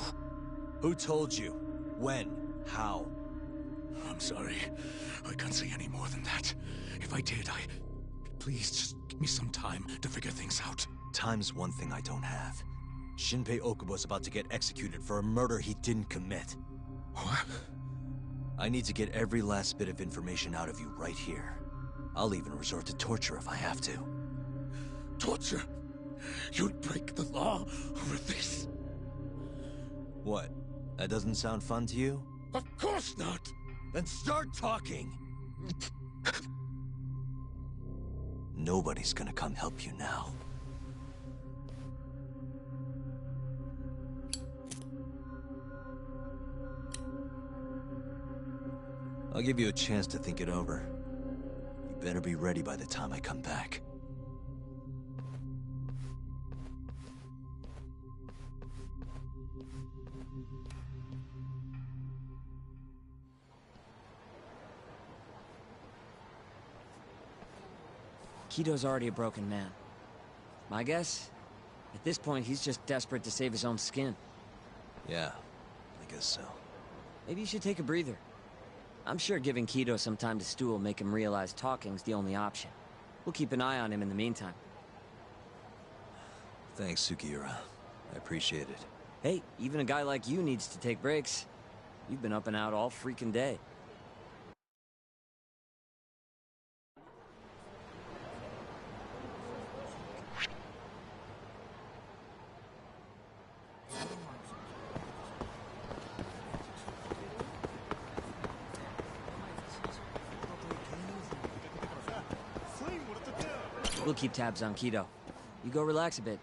Who told you? When? How? I'm sorry. I can't say any more than that. If I did, Please, just give me some time to figure things out. Time's one thing I don't have. Shinpei Okubo's about to get executed for a murder he didn't commit. What? I need to get every last bit of information out of you right here. I'll even resort to torture if I have to. Torture? You'd break the law over this? What? That doesn't sound fun to you? Of course not! Then start talking! Nobody's gonna come help you now. I'll give you a chance to think it over. You better be ready by the time I come back. Kido's already a broken man. My guess? At this point, he's just desperate to save his own skin. Yeah, I guess so. Maybe you should take a breather. I'm sure giving Kido some time to stew will make him realize talking's the only option. We'll keep an eye on him in the meantime. Thanks, Sugiura. I appreciate it. Hey, even a guy like you needs to take breaks. You've been up and out all freaking day. We'll keep tabs on Kido. You go relax a bit.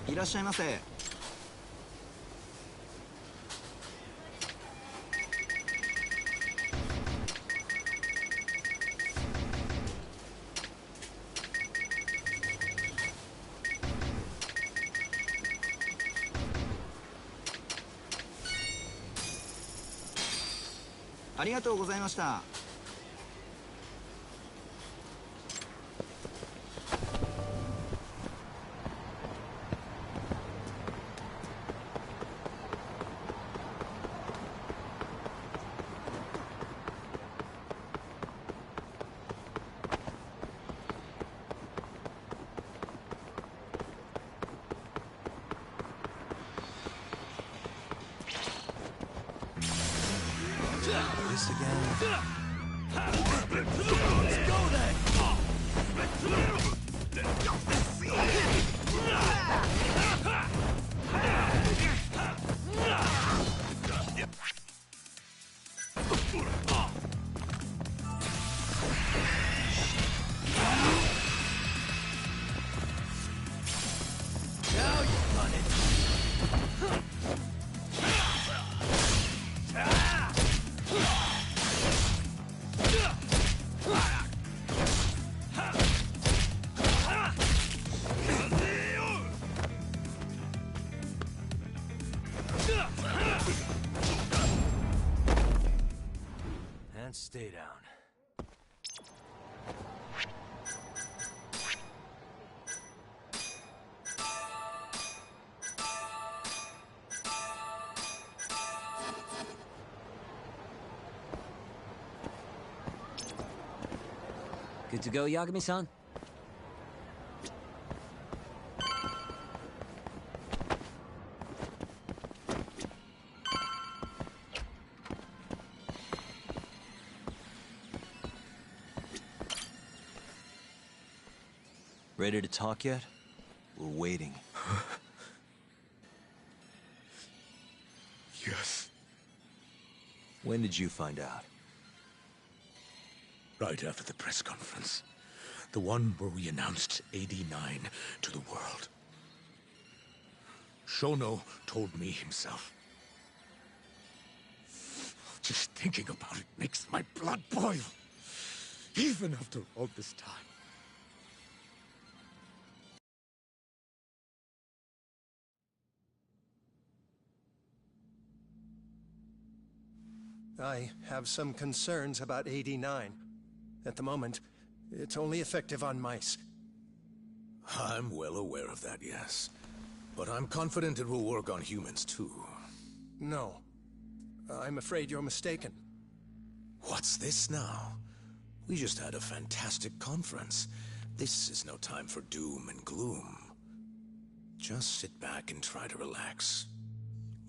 いらっしゃいませ。ありがとうございました。This again? Let's go then! Now you've done it! And stay down. Good to go, Yagami-san? Ready to talk yet? We're waiting. Yes. When did you find out? Right after the press conference. The one where we announced 89 to the world. Shono told me himself. Just thinking about it makes my blood boil. Even after all this time. I have some concerns about 89. At the moment, it's only effective on mice. I'm well aware of that, yes. But I'm confident it will work on humans, too. No. I'm afraid you're mistaken. What's this now? We just had a fantastic conference. This is no time for doom and gloom. Just sit back and try to relax.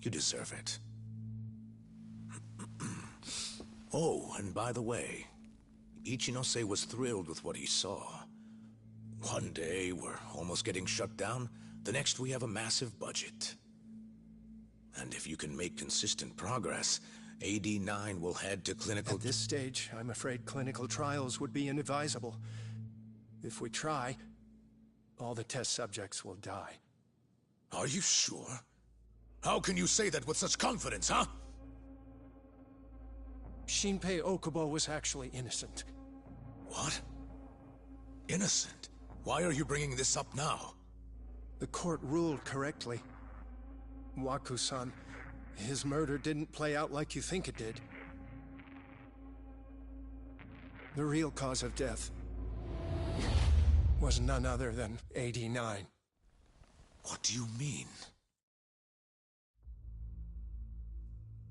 You deserve it. Oh, and by the way, Ichinose was thrilled with what he saw. One day we're almost getting shut down, the next we have a massive budget. And if you can make consistent progress, AD9 will head to clinical... At this stage, I'm afraid clinical trials would be inadvisable. If we try, all the test subjects will die. Are you sure? How can you say that with such confidence, huh? Shinpei Okubo was actually innocent. What? Innocent? Why are you bringing this up now? The court ruled correctly. Waku-san, his murder didn't play out like you think it did. The real cause of death was none other than AD9. What do you mean?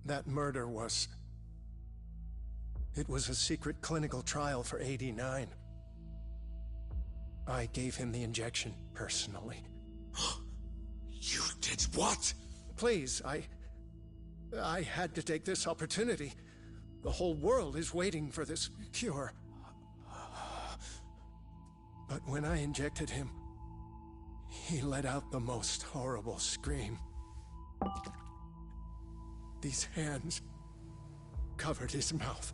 That murder was... It was a secret clinical trial for AD9. I gave him the injection, personally. You did what? Please, I had to take this opportunity. The whole world is waiting for this cure. But when I injected him, he let out the most horrible scream. These hands covered his mouth.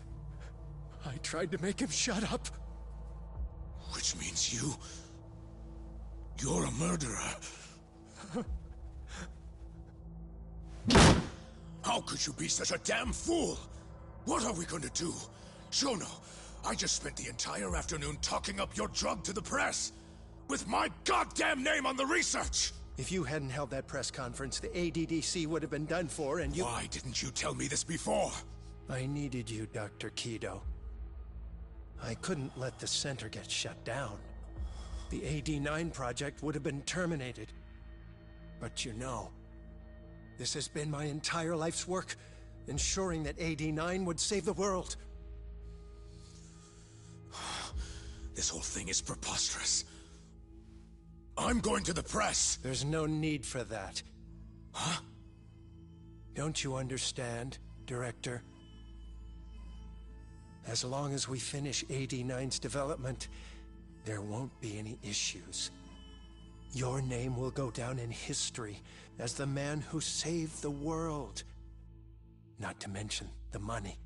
I tried to make him shut up. Which means you're a murderer. How could you be such a damn fool? What are we going to do? Shono, I just spent the entire afternoon talking up your drug to the press, with my goddamn name on the research! If you hadn't held that press conference, the ADDC would have been done for, and you... Why didn't you tell me this before? I needed you, Dr. Kido. I couldn't let the center get shut down. The AD9 project would have been terminated. But you know, this has been my entire life's work, ensuring that AD9 would save the world. This whole thing is preposterous. I'm going to the press! There's no need for that. Huh? Don't you understand, Director? As long as we finish AD9's development, there won't be any issues. Your name will go down in history as the man who saved the world. Not to mention the money.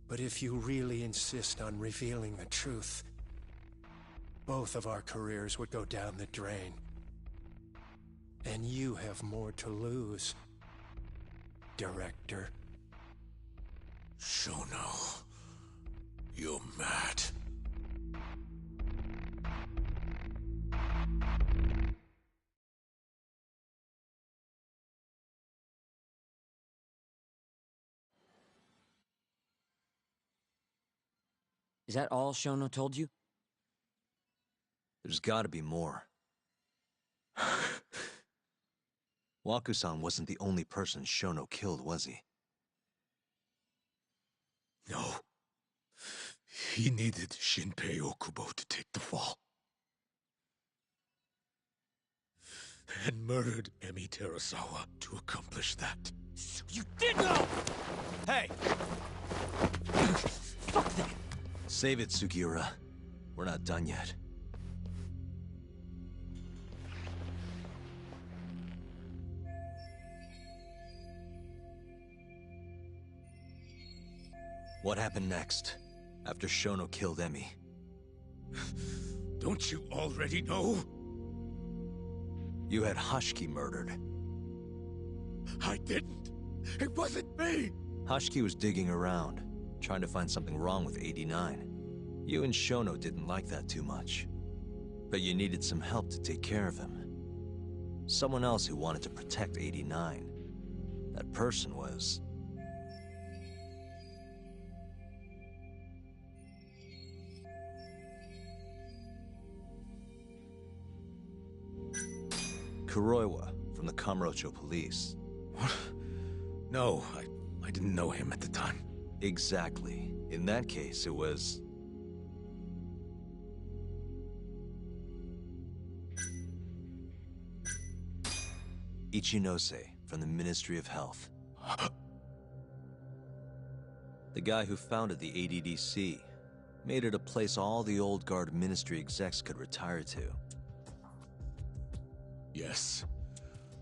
But if you really insist on revealing the truth, both of our careers would go down the drain. And you have more to lose, Director. Shono, you're mad. Is that all Shono told you? There's gotta be more. Waku-san wasn't the only person Shono killed, was he? No. He needed Shinpei Okubo to take the fall. And murdered Emi Terasawa to accomplish that. So you did know! Hey! Fuck that! Save it, Sugiura. We're not done yet. What happened next, after Shono killed Emi? Don't you already know? You had Hashiki murdered. I didn't. It wasn't me. Hashiki was digging around, trying to find something wrong with AD9. You and Shono didn't like that too much. But you needed some help to take care of him. Someone else who wanted to protect AD9. That person was... Kuroiwa, from the Kamurocho police. What? No, I didn't know him at the time. Exactly. In that case, it was... Ichinose, from the Ministry of Health. The guy who founded the ADDC, Made it a place all the old guard ministry execs could retire to. Yes.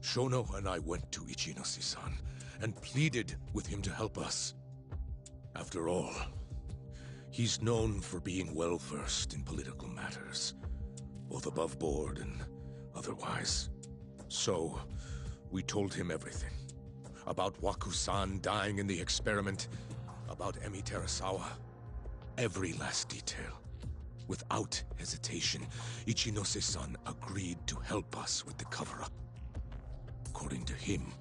Shono and I went to Ichinose-san and pleaded with him to help us. After all, he's known for being well-versed in political matters, both above board and otherwise. So, we told him everything. About Waku-san dying in the experiment, about Emi Terasawa. Every last detail. Without hesitation, Ichinose-san agreed to help us with the cover-up. According to him,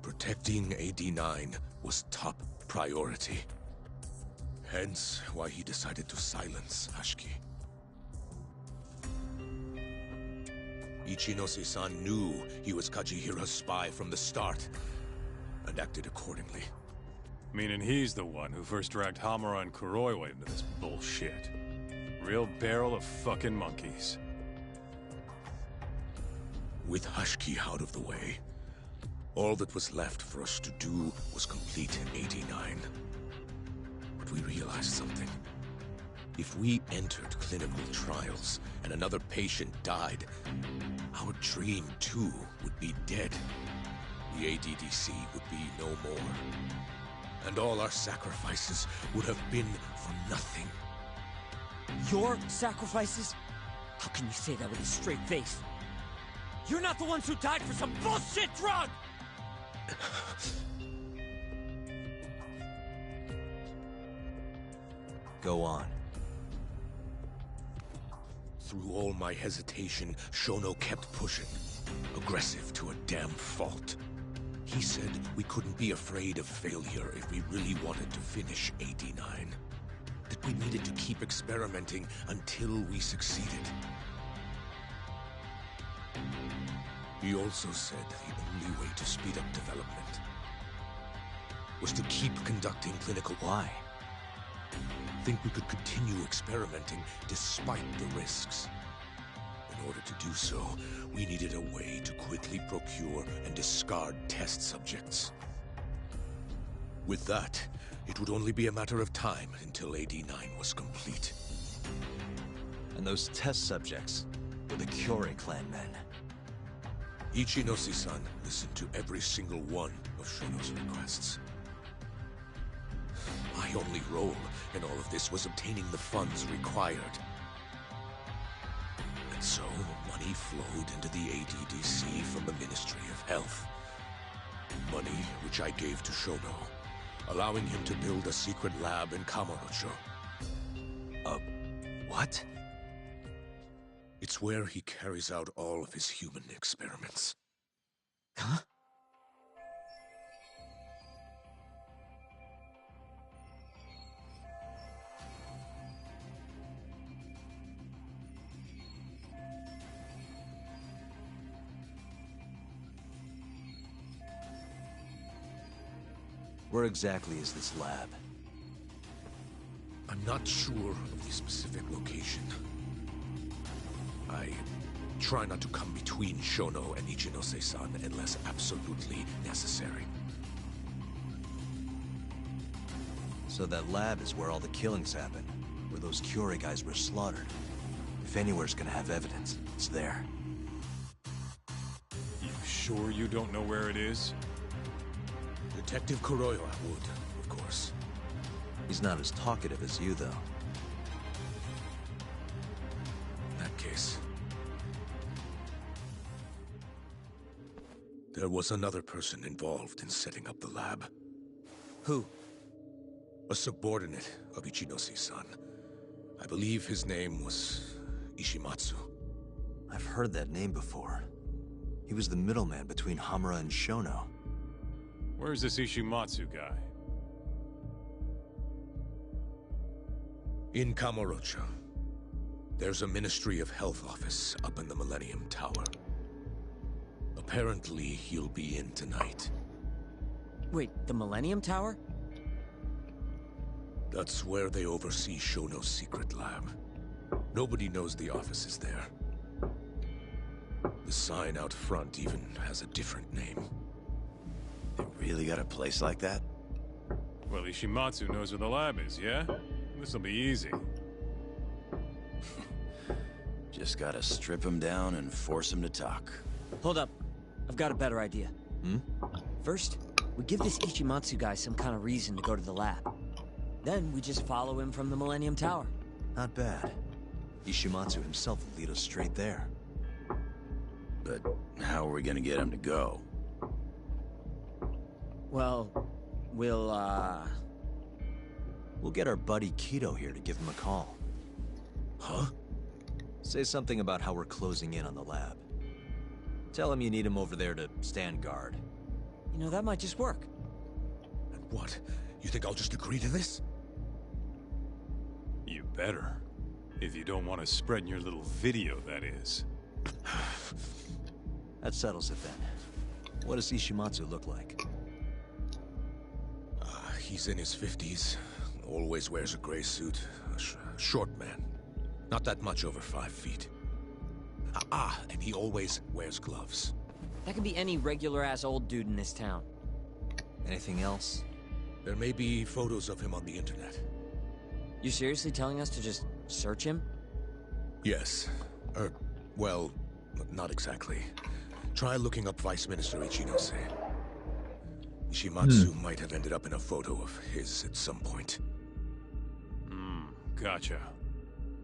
protecting AD-9 was top priority. Hence why he decided to silence Hashiki. Ichinose-san knew he was Kajihira's spy from the start, and acted accordingly. Meaning he's the one who first dragged Hamura and Kuroiwa into this bullshit. Real barrel of fucking monkeys. With Hashiki out of the way, all that was left for us to do was complete AD-9. But we realized something. If we entered clinical trials and another patient died, our dream too would be dead. The ADDC would be no more. And all our sacrifices would have been for nothing. Your sacrifices? How can you say that with a straight face? You're not the ones who died for some bullshit drug! Go on. Through all my hesitation, Shono kept pushing. Aggressive to a damn fault. He said we couldn't be afraid of failure if we really wanted to finish AD-9. That we needed to keep experimenting until we succeeded. He also said the only way to speed up development was to keep conducting clinical... Why? Think we could continue experimenting despite the risks. In order to do so, we needed a way to quickly procure and discard test subjects. With that, it would only be a matter of time until AD-9 was complete. And those test subjects were the Kyorei clan men. Ichinose-san listened to every single one of Shono's requests. My only role in all of this was obtaining the funds required. And so, money flowed into the ADDC from the Ministry of Health. Money which I gave to Shono, allowing him to build a secret lab in Kamurocho. What? It's where he carries out all of his human experiments. Huh? Where exactly is this lab? I'm not sure of the specific location. I try not to come between Shono and Ichinose-san unless absolutely necessary. So that lab is where all the killings happen, where those Kyorei guys were slaughtered. If anywhere's gonna have evidence, it's there. You sure you don't know where it is? Detective Kuroiwa would, of course. He's not as talkative as you, though. In that case... there was another person involved in setting up the lab. Who? A subordinate of Ichinose-san. I believe his name was Ishimatsu. I've heard that name before. He was the middleman between Hamura and Shono. Where's this Ishimatsu guy? In Kamurocho. There's a Ministry of Health office up in the Millennium Tower. Apparently, he'll be in tonight. Wait, the Millennium Tower? That's where they oversee Shono's secret lab. Nobody knows the office is there. The sign out front even has a different name. They really got a place like that? Well, Ishimatsu knows where the lab is, yeah? This'll be easy. Just gotta strip him down and force him to talk. Hold up. I've got a better idea. First, we give this Ichimatsu guy some kind of reason to go to the lab. Then we just follow him from the Millennium Tower. Not bad. Ishimatsu himself will lead us straight there. But how are we gonna get him to go? Well, we'll get our buddy Kido here to give him a call. Huh? Say something about how we're closing in on the lab. Tell him you need him over there to stand guard. You know, that might just work. And what? You think I'll just agree to this? You better. If you don't want to spread in your little video, that is. That settles it then. What does Ishimatsu look like? He's in his 50s. Always wears a gray suit. A short man. Not that much over 5 feet. And he always wears gloves. That could be any regular-ass old dude in this town. Anything else? There may be photos of him on the internet. You seriously telling us to just search him? Yes. Well, not exactly. Try looking up Vice Minister Ichinose. Ishimatsu might have ended up in a photo of his at some point. Gotcha.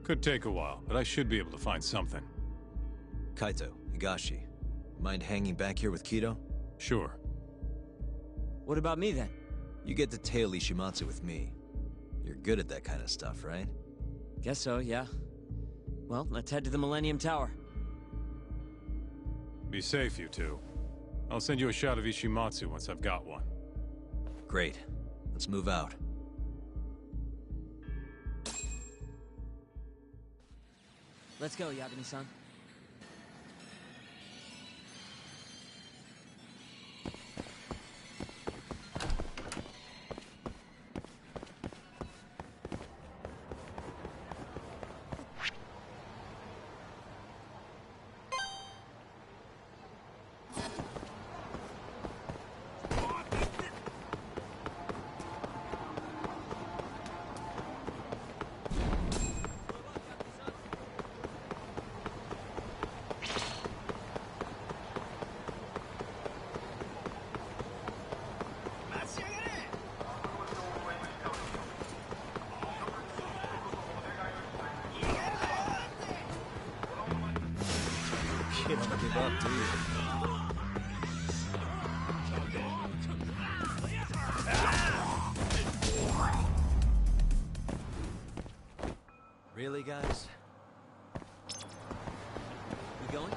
Could take a while, but I should be able to find something. Kaito, Higashi, mind hanging back here with Kido? Sure. What about me then? You get to tail Ishimatsu with me. You're good at that kind of stuff, right? Guess so, yeah. Well, let's head to the Millennium Tower. Be safe, you two. I'll send you a shot of Ishimatsu once I've got one. Great. Let's move out. Let's go, Yagami-san. You don't give up, do you? Really, guys? We going?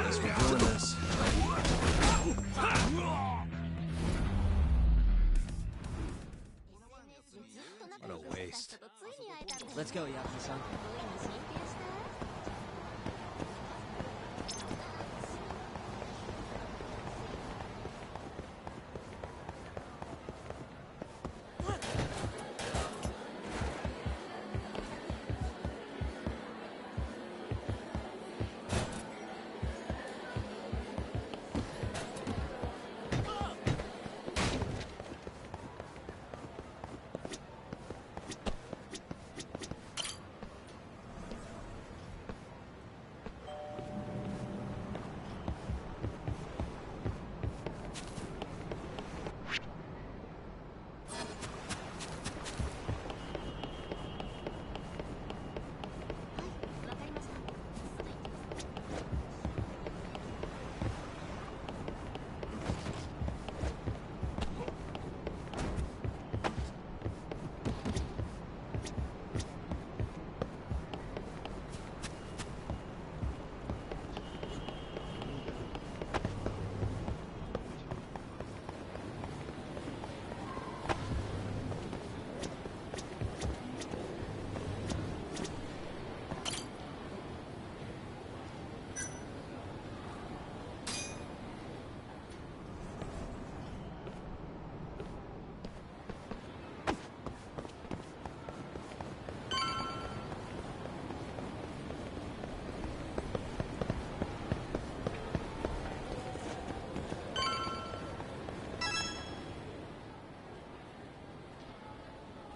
Guess we're doing this. What a waste. Let's go, Yagami-san.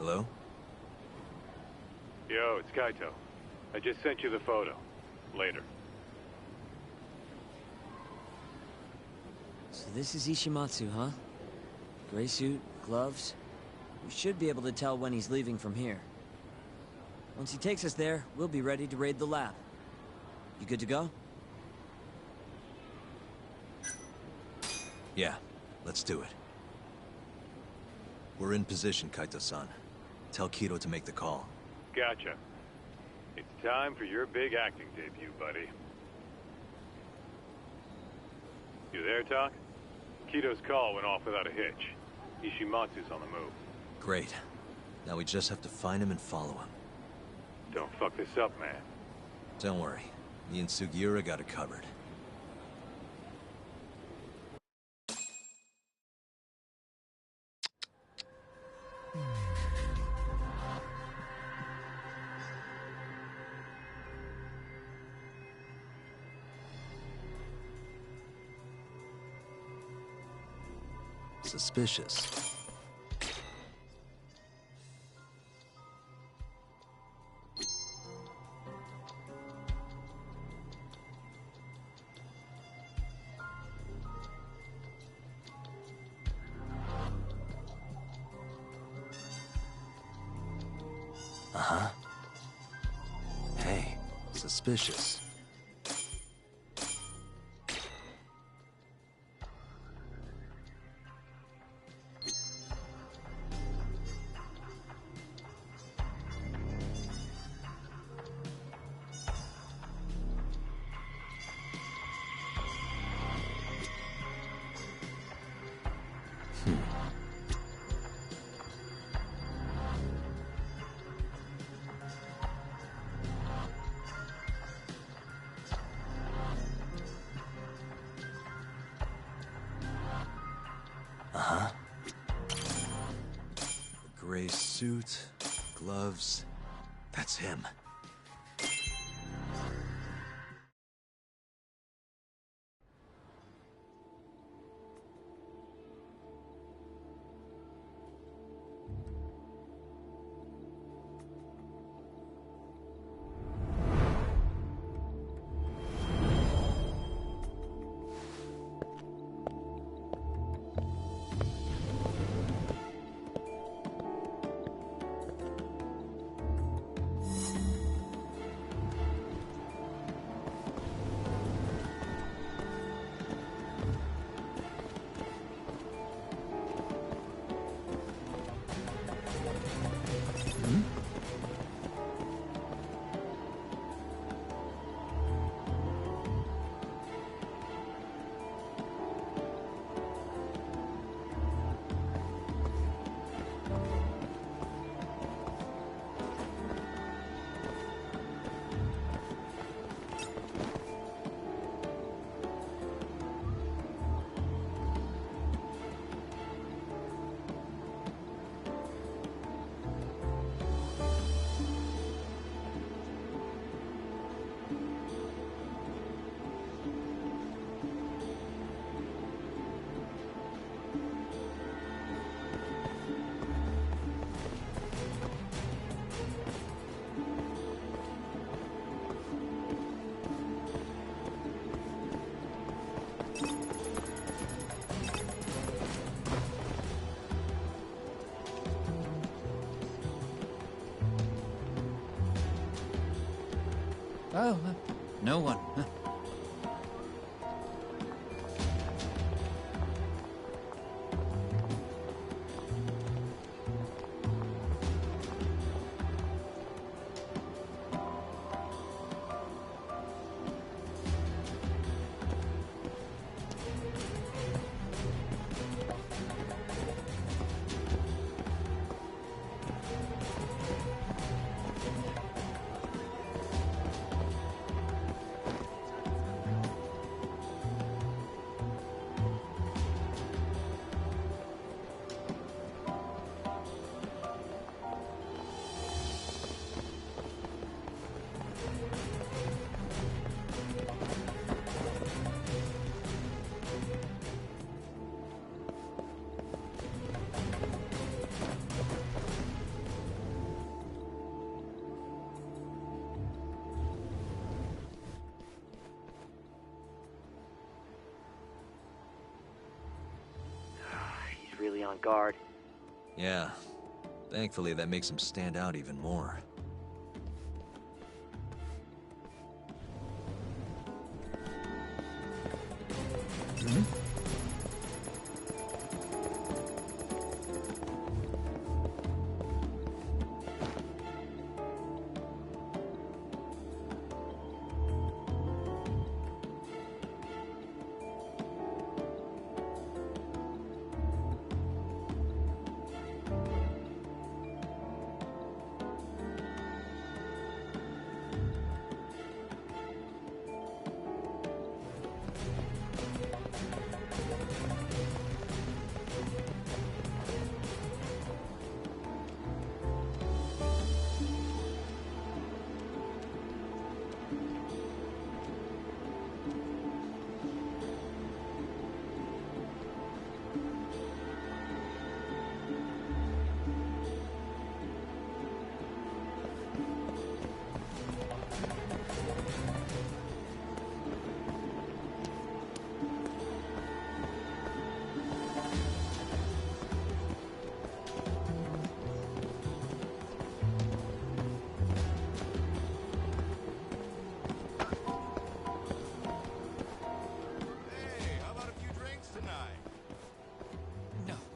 Hello? Yo, it's Kaito. I just sent you the photo. Later. So this is Ishimatsu, huh? Gray suit, gloves. We should be able to tell when he's leaving from here. Once he takes us there, we'll be ready to raid the lab. You good to go? Yeah, let's do it. We're in position, Kaito-san. Tell Kido to make the call. Gotcha. It's time for your big acting debut, buddy. You there, Tak? Kido's call went off without a hitch. Ishimatsu's on the move. Great. Now we just have to find him and follow him. Don't fuck this up, man. Don't worry. Me and Sugiura got it covered. Suspicious. Uh-huh. Hey, suspicious. Uh-huh. Gray suit, gloves. That's him. Oh, no one. Huh. constantly on guard. Yeah. Thankfully, that makes him stand out even more.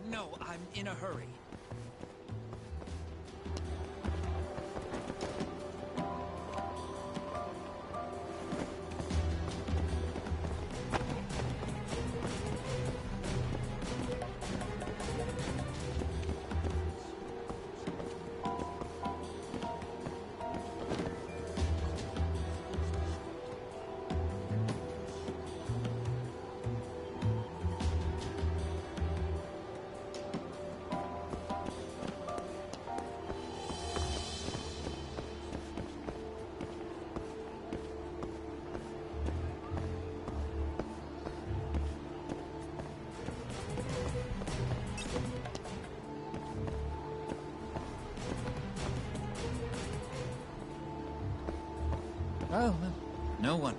No, I'm in a hurry. Oh, no one.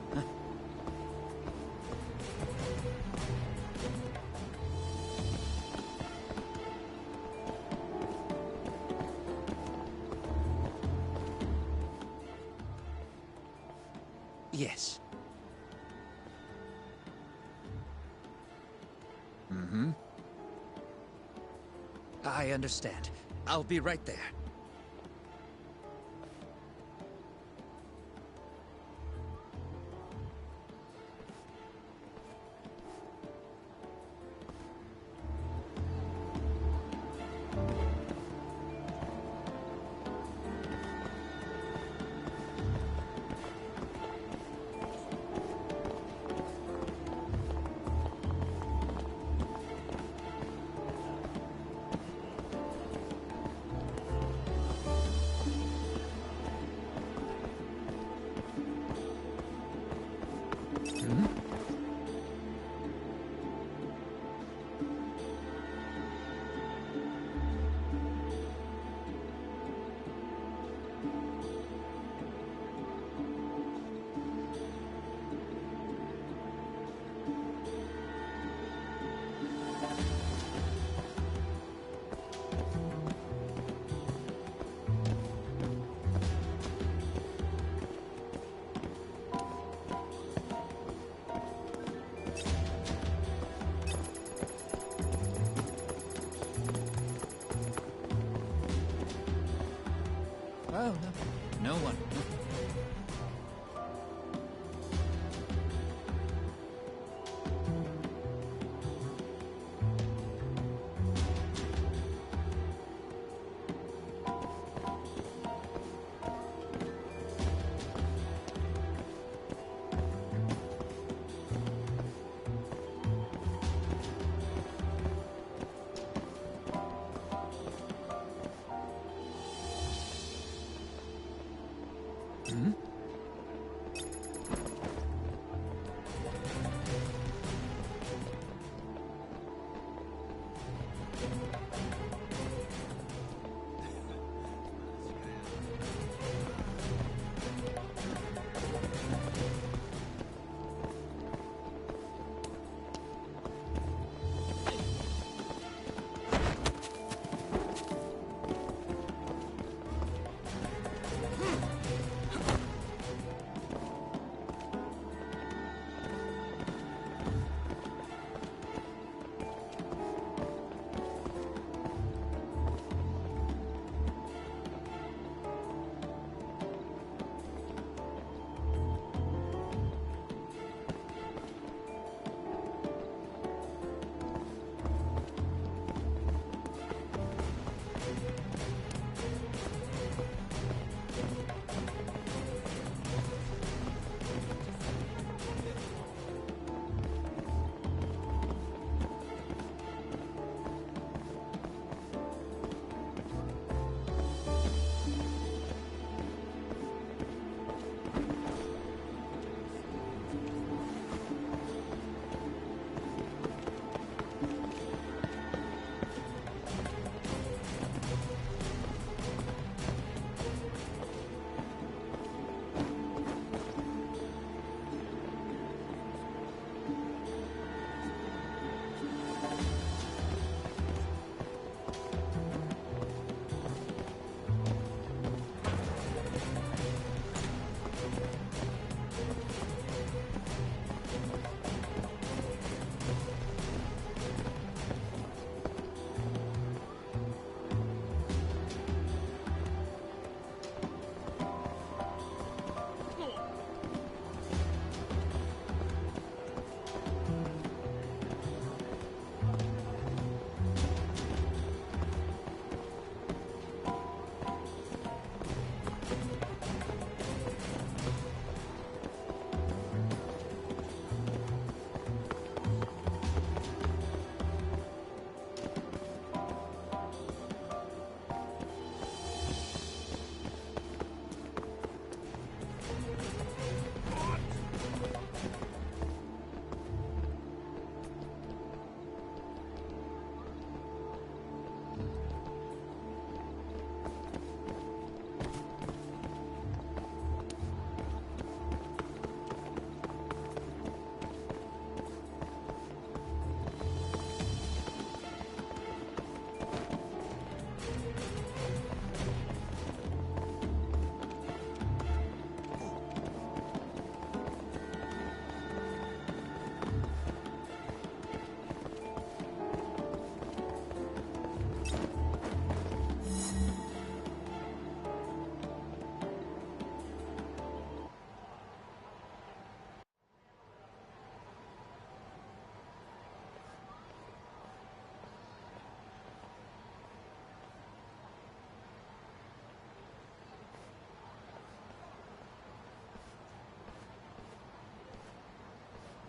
Yes. Mm-hmm. I understand. I'll be right there. Oh, no one.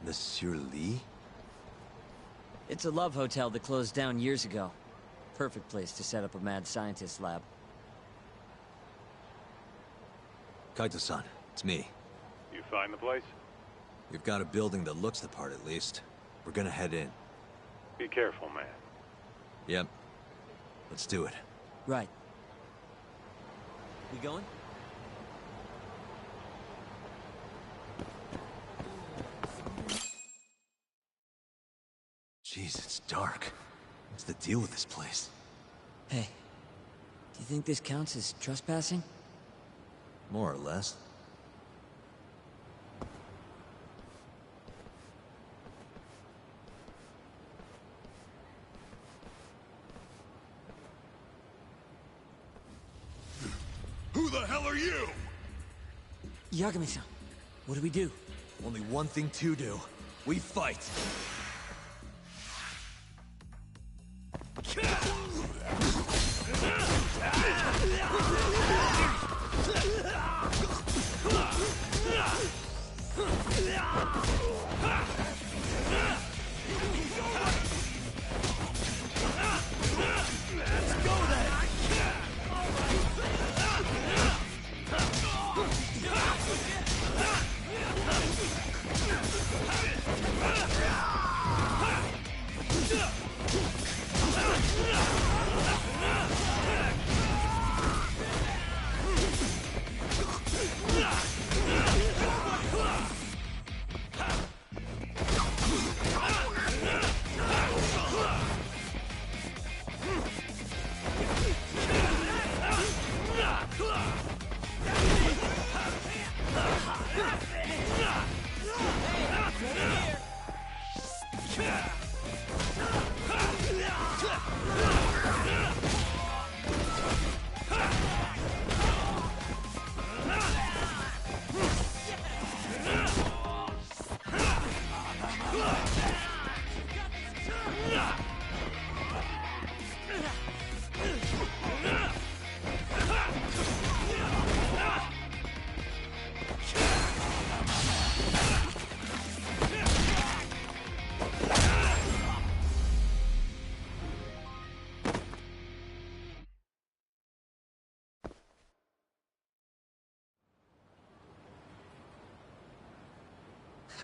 Monsieur Lee? It's a love hotel that closed down years ago. Perfect place to set up a mad scientist lab. Kaito-san, it's me. You find the place? We've got a building that looks the part at least. We're gonna head in. Be careful, man. Yep. Let's do it. Right. We going? Jeez, it's dark. What's the deal with this place? Hey, do you think this counts as trespassing? More or less. Who the hell are you? Yagami-san, what do we do? Only one thing to do. We fight!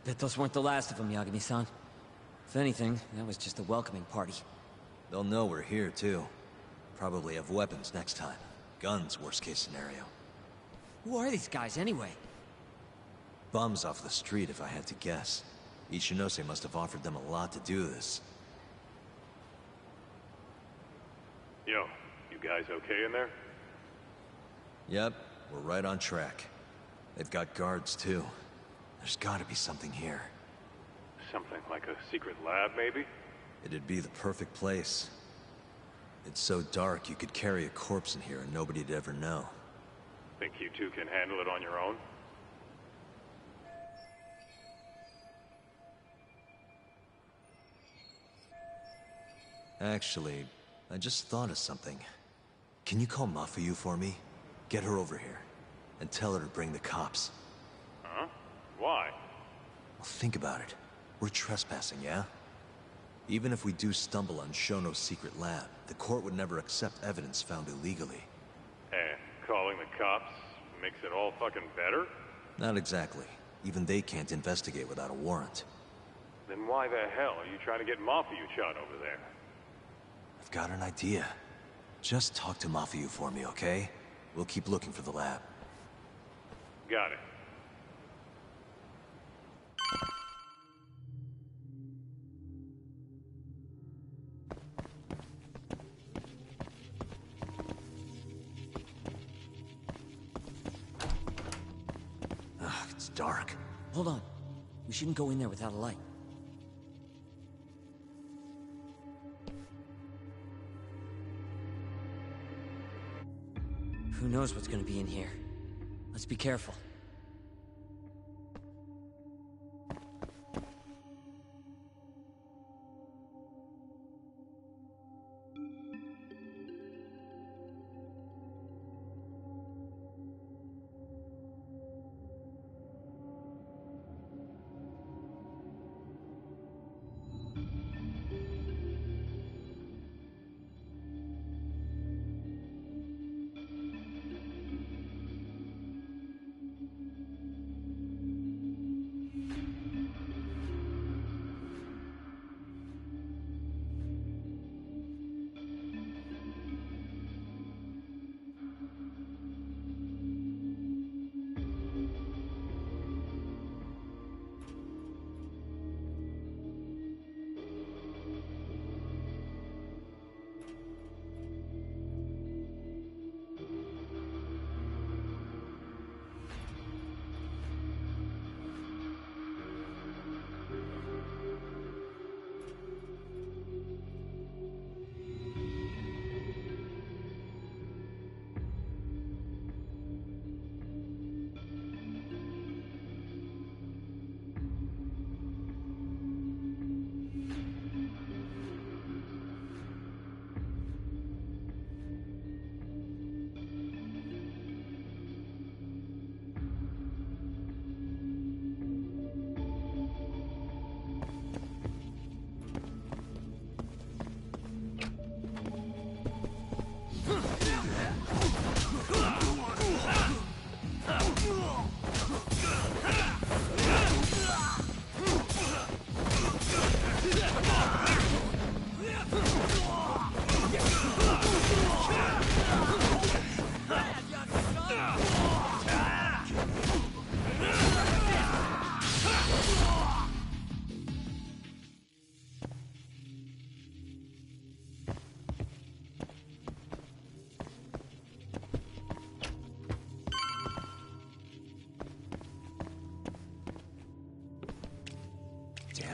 Bet those weren't the last of them, Yagami-san. If anything, that was just a welcoming party. They'll know we're here, too. Probably have weapons next time. Guns, worst case scenario. Who are these guys, anyway? Bums off the street, if I had to guess. Ichinose must have offered them a lot to do this. Yo, you guys okay in there? Yep, we're right on track. They've got guards, too. There's gotta be something here. Something like a secret lab, maybe? It'd be the perfect place. It's so dark you could carry a corpse in here and nobody'd ever know. Think you two can handle it on your own? Actually, I just thought of something. Can you call Mafuyu for me? Get her over here. And tell her to bring the cops. Huh? Why? Well, think about it. We're trespassing, yeah? Even if we do stumble on Shono's secret lab, the court would never accept evidence found illegally. And calling the cops makes it all fucking better? Not exactly. Even they can't investigate without a warrant. Then why the hell are you trying to get Mafuyu shot over there? I've got an idea. Just talk to Mafuyu for me, okay? We'll keep looking for the lab. Got it. Ugh, it's dark. Hold on. We shouldn't go in there without a light. Who knows what's gonna be in here? Let's be careful.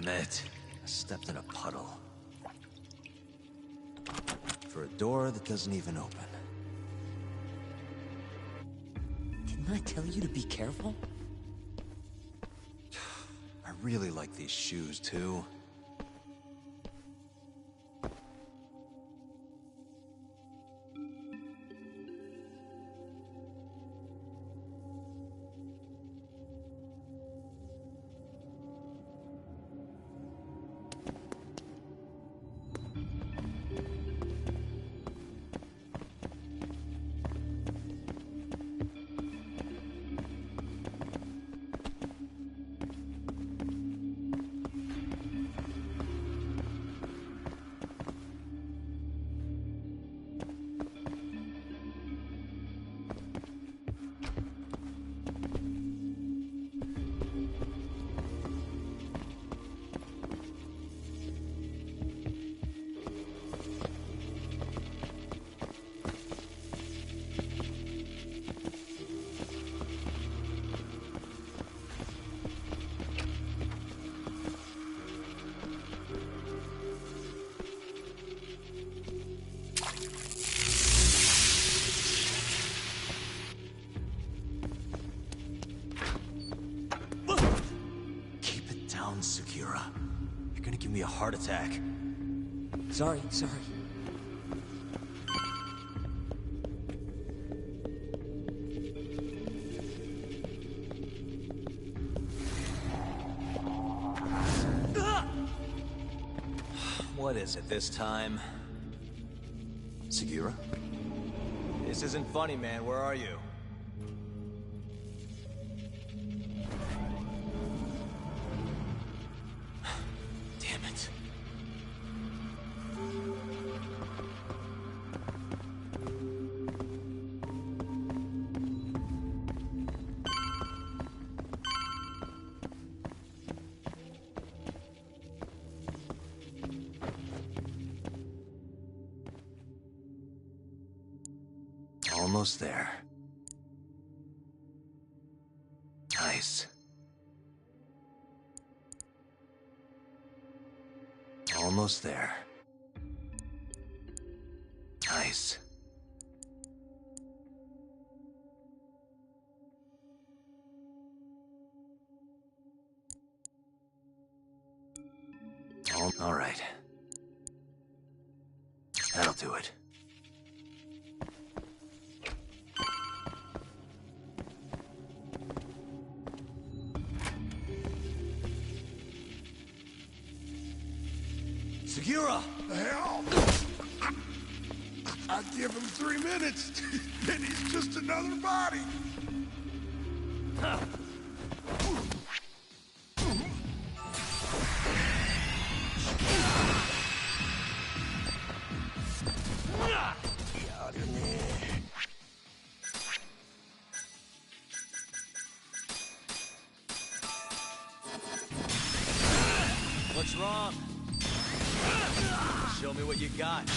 Damn it. I stepped in a puddle. For a door that doesn't even open. Didn't I tell you to be careful? I really like these shoes, too. Segura. You're gonna give me a heart attack. Sorry. What is it this time? Segura? This isn't funny, man. Where are you? Damn it. Almost there. Nice. Almost there. Nice. All right. That'll do it. Segura! The hell? I give him 3 minutes, then he's just another body. What's wrong? Show me what you got.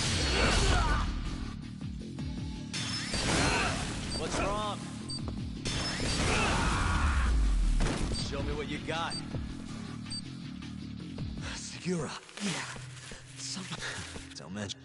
What's wrong? Show me what you got. Segura. Yeah. Don't mention.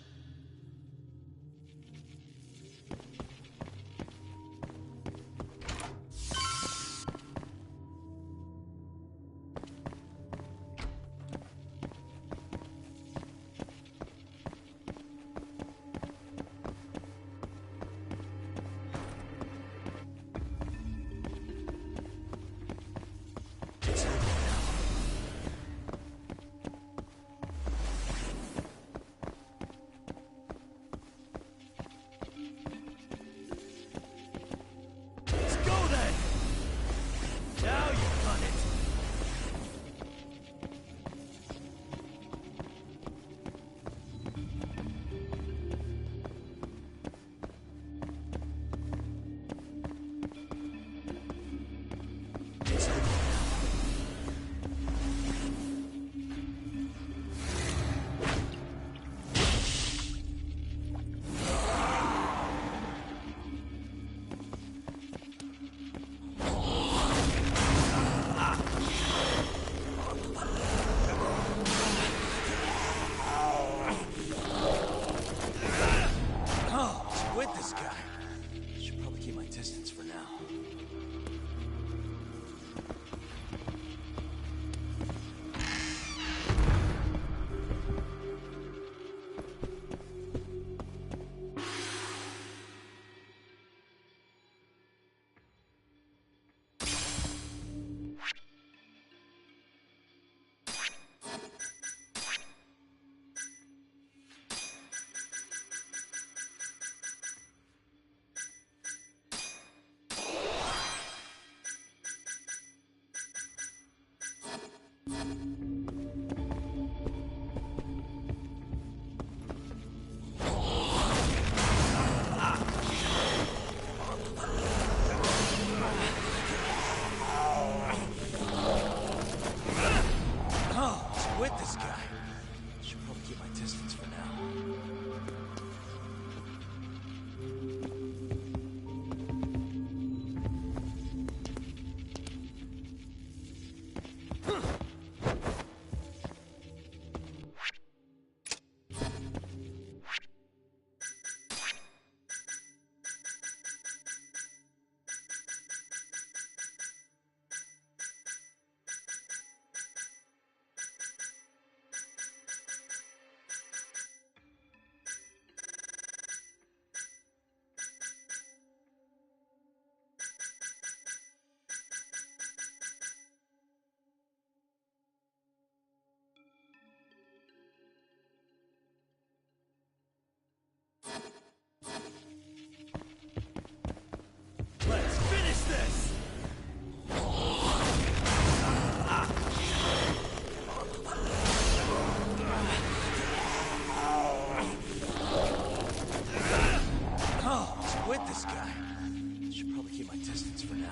Should probably keep my distance for now.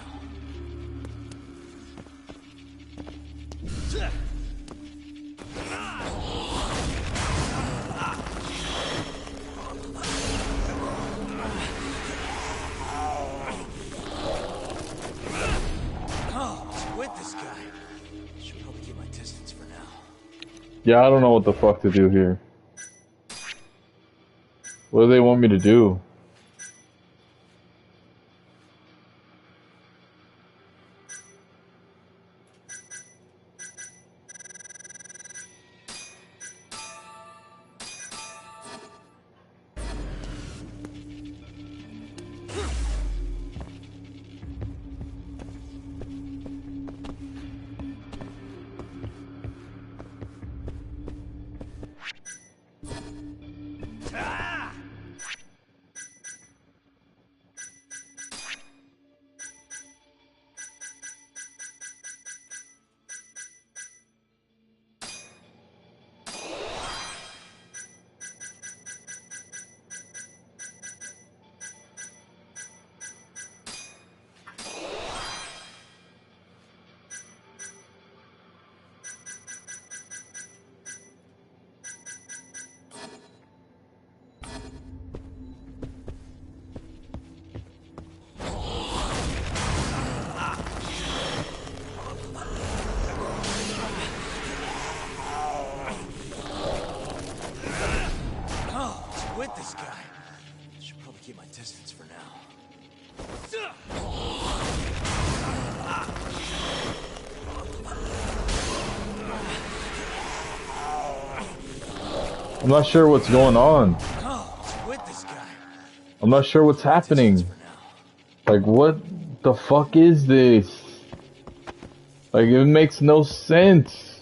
With this guy. Should probably keep my distance for now. Yeah, I don't know what the fuck to do here. What do they want me to do? With this guy. Should probably keep my distance for now. I'm not sure what's going on. With this guy. I'm not sure what's happening. Like, what the fuck is this? Like, it makes no sense.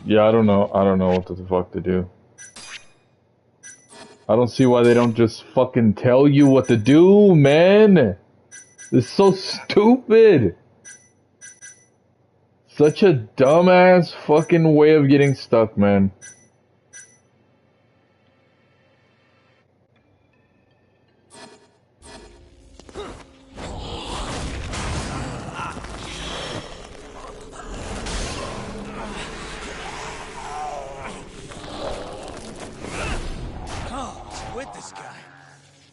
Yeah, I don't know what the fuck to do. I don't see why they don't just fucking tell you what to do, man. It's so stupid. Such a dumbass fucking way of getting stuck, man. With this guy.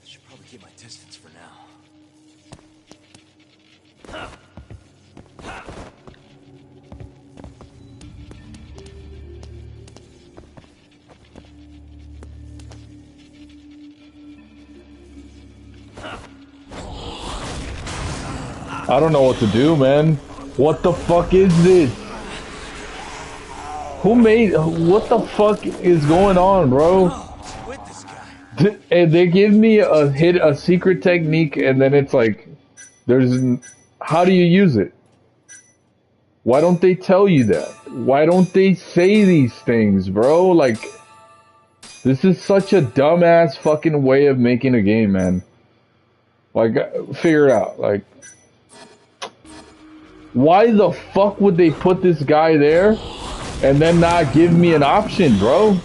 Should probably keep my distance for now. I don't know what to do, man. What the fuck is this? Who made... What the fuck is going on, bro? And they give me a secret technique, and then it's like, how do you use it? Why don't they tell you that? Why don't they say these things, bro? Like, this is such a dumbass fucking way of making a game, man. Like, figure it out. Like, why the fuck would they put this guy there and then not give me an option, bro?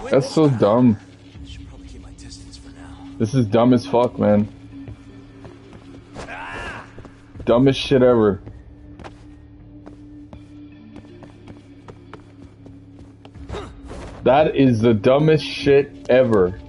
That's so dumb. This is dumb as fuck, man. Dumbest shit ever. That is the dumbest shit ever.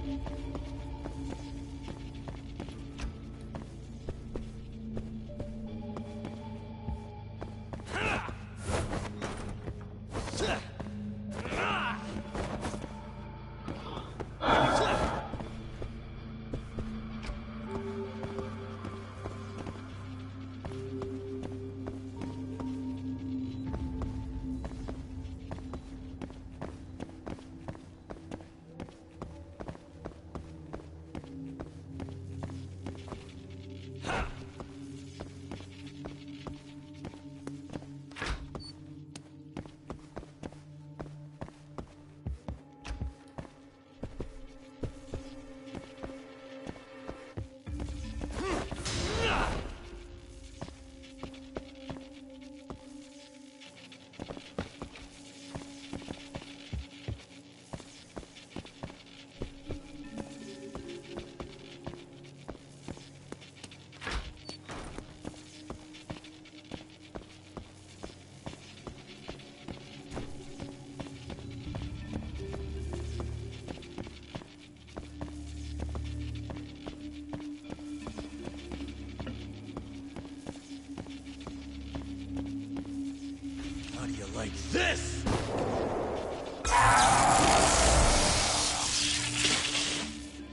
Like this!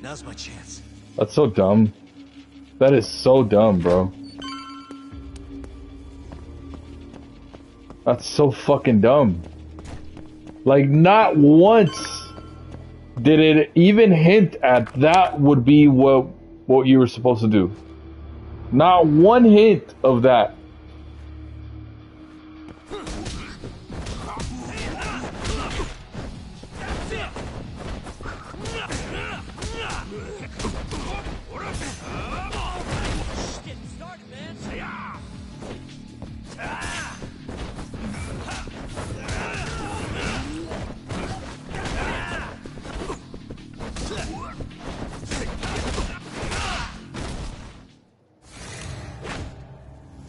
Now's my chance. That's so dumb. That is so dumb, bro. That's so fucking dumb. Like, not once did it even hint at that would be what you were supposed to do. Not one hint of that.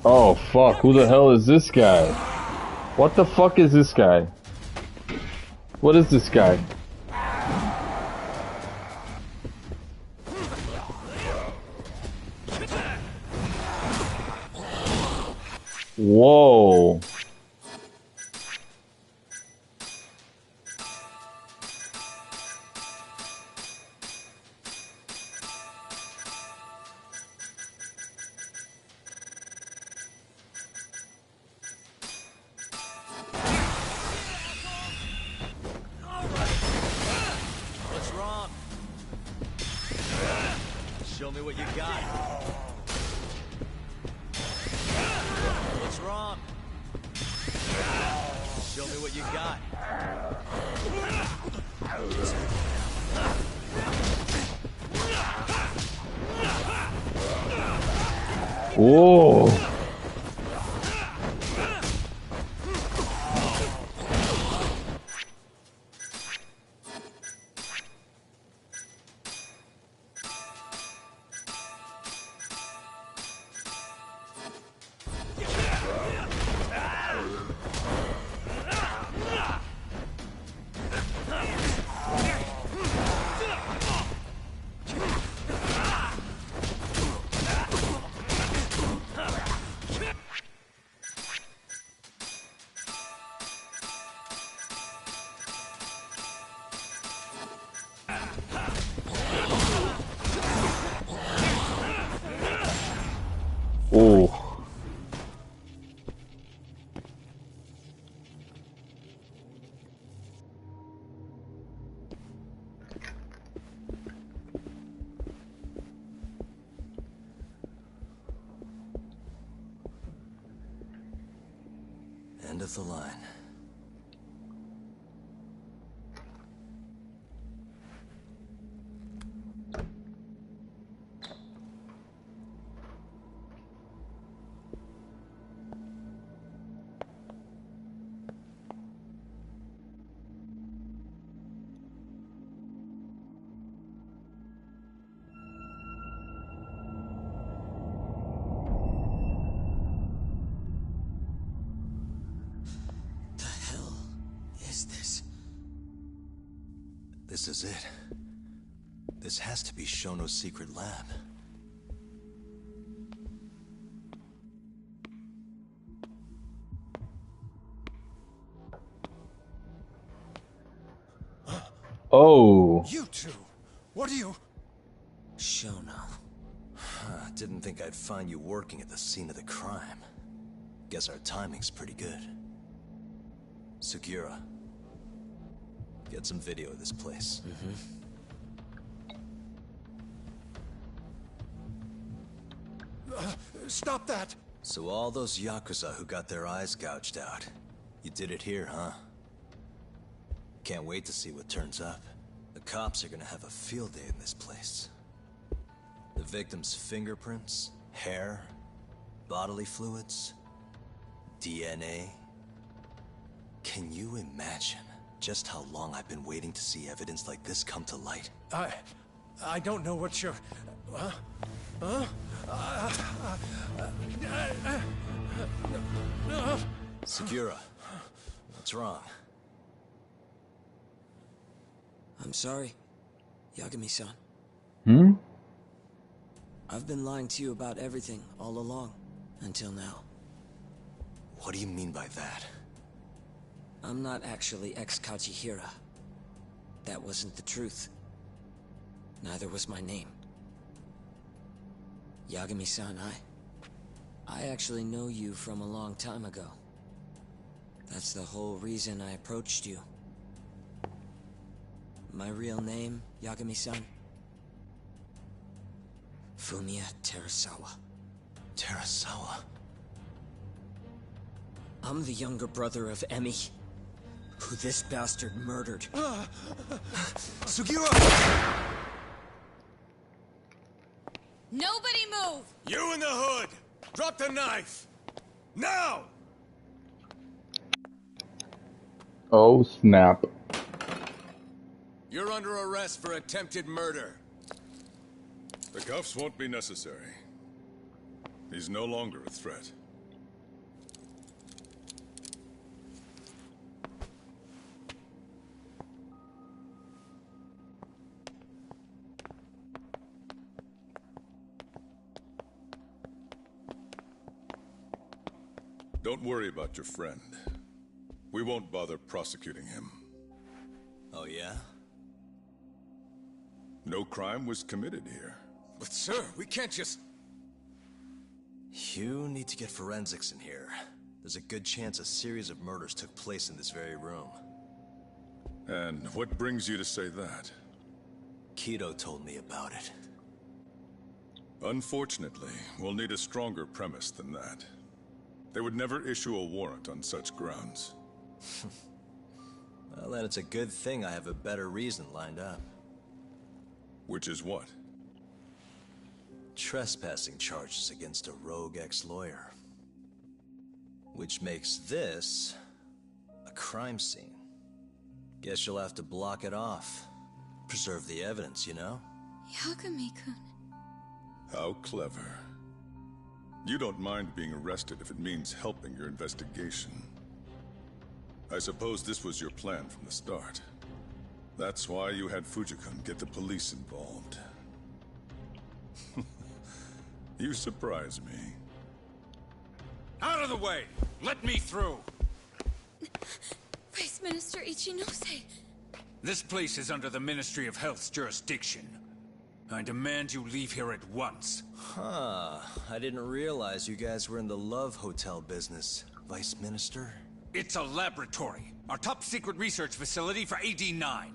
Oh fuck, who the hell is this guy? What the fuck is this guy? What is this guy? Whoa. Show me what you got. What's wrong? Show me what you got. Whoa. of the line. This is it. This has to be Shono's secret lab. Oh. You two! What are you... Shono. Didn't think I'd find you working at the scene of the crime. Guess our timing's pretty good. Sugiura. Get some video of this place. Stop that! So all those Yakuza who got their eyes gouged out, you did it here, huh? Can't wait to see what turns up. The cops are gonna have a field day in this place. The victim's fingerprints, hair, bodily fluids, DNA. Can you imagine just how long I've been waiting to see evidence like this come to light? I don't know what you're... Sugiura, what's wrong? I'm sorry, Yagami-san. I've been lying to you about everything all along, until now. What do you mean by that? I'm not actually ex-Kajihira. That wasn't the truth. Neither was my name. Yagami-san, I actually know you from a long time ago. That's the whole reason I approached you. My real name, Yagami-san? Fumiya Terasawa. Terasawa? I'm the younger brother of Emi, who this bastard murdered. Sugiura! Nobody move! You in the hood! Drop the knife! Now! Oh, snap. You're under arrest for attempted murder. The cuffs won't be necessary. He's no longer a threat. Don't worry about your friend. We won't bother prosecuting him. Oh, yeah? No crime was committed here. But sir, we can't just... You need to get forensics in here. There's a good chance a series of murders took place in this very room. And what brings you to say that? Kido told me about it. Unfortunately, we'll need a stronger premise than that. They would never issue a warrant on such grounds. Well, then it's a good thing I have a better reason lined up. Which is what? Trespassing charges against a rogue ex-lawyer. Which makes this a crime scene. Guess you'll have to block it off. Preserve the evidence, you know? Yagami-kun. How clever. You don't mind being arrested if it means helping your investigation. I suppose this was your plan from the start. That's why you had Fujikun get the police involved. You surprise me. Out of the way! Let me through! Vice Minister Ichinose. This place is under the Ministry of Health's jurisdiction. I demand you leave here at once. Huh. I didn't realize you guys were in the love hotel business, Vice Minister. It's a laboratory. Our top secret research facility for AD9.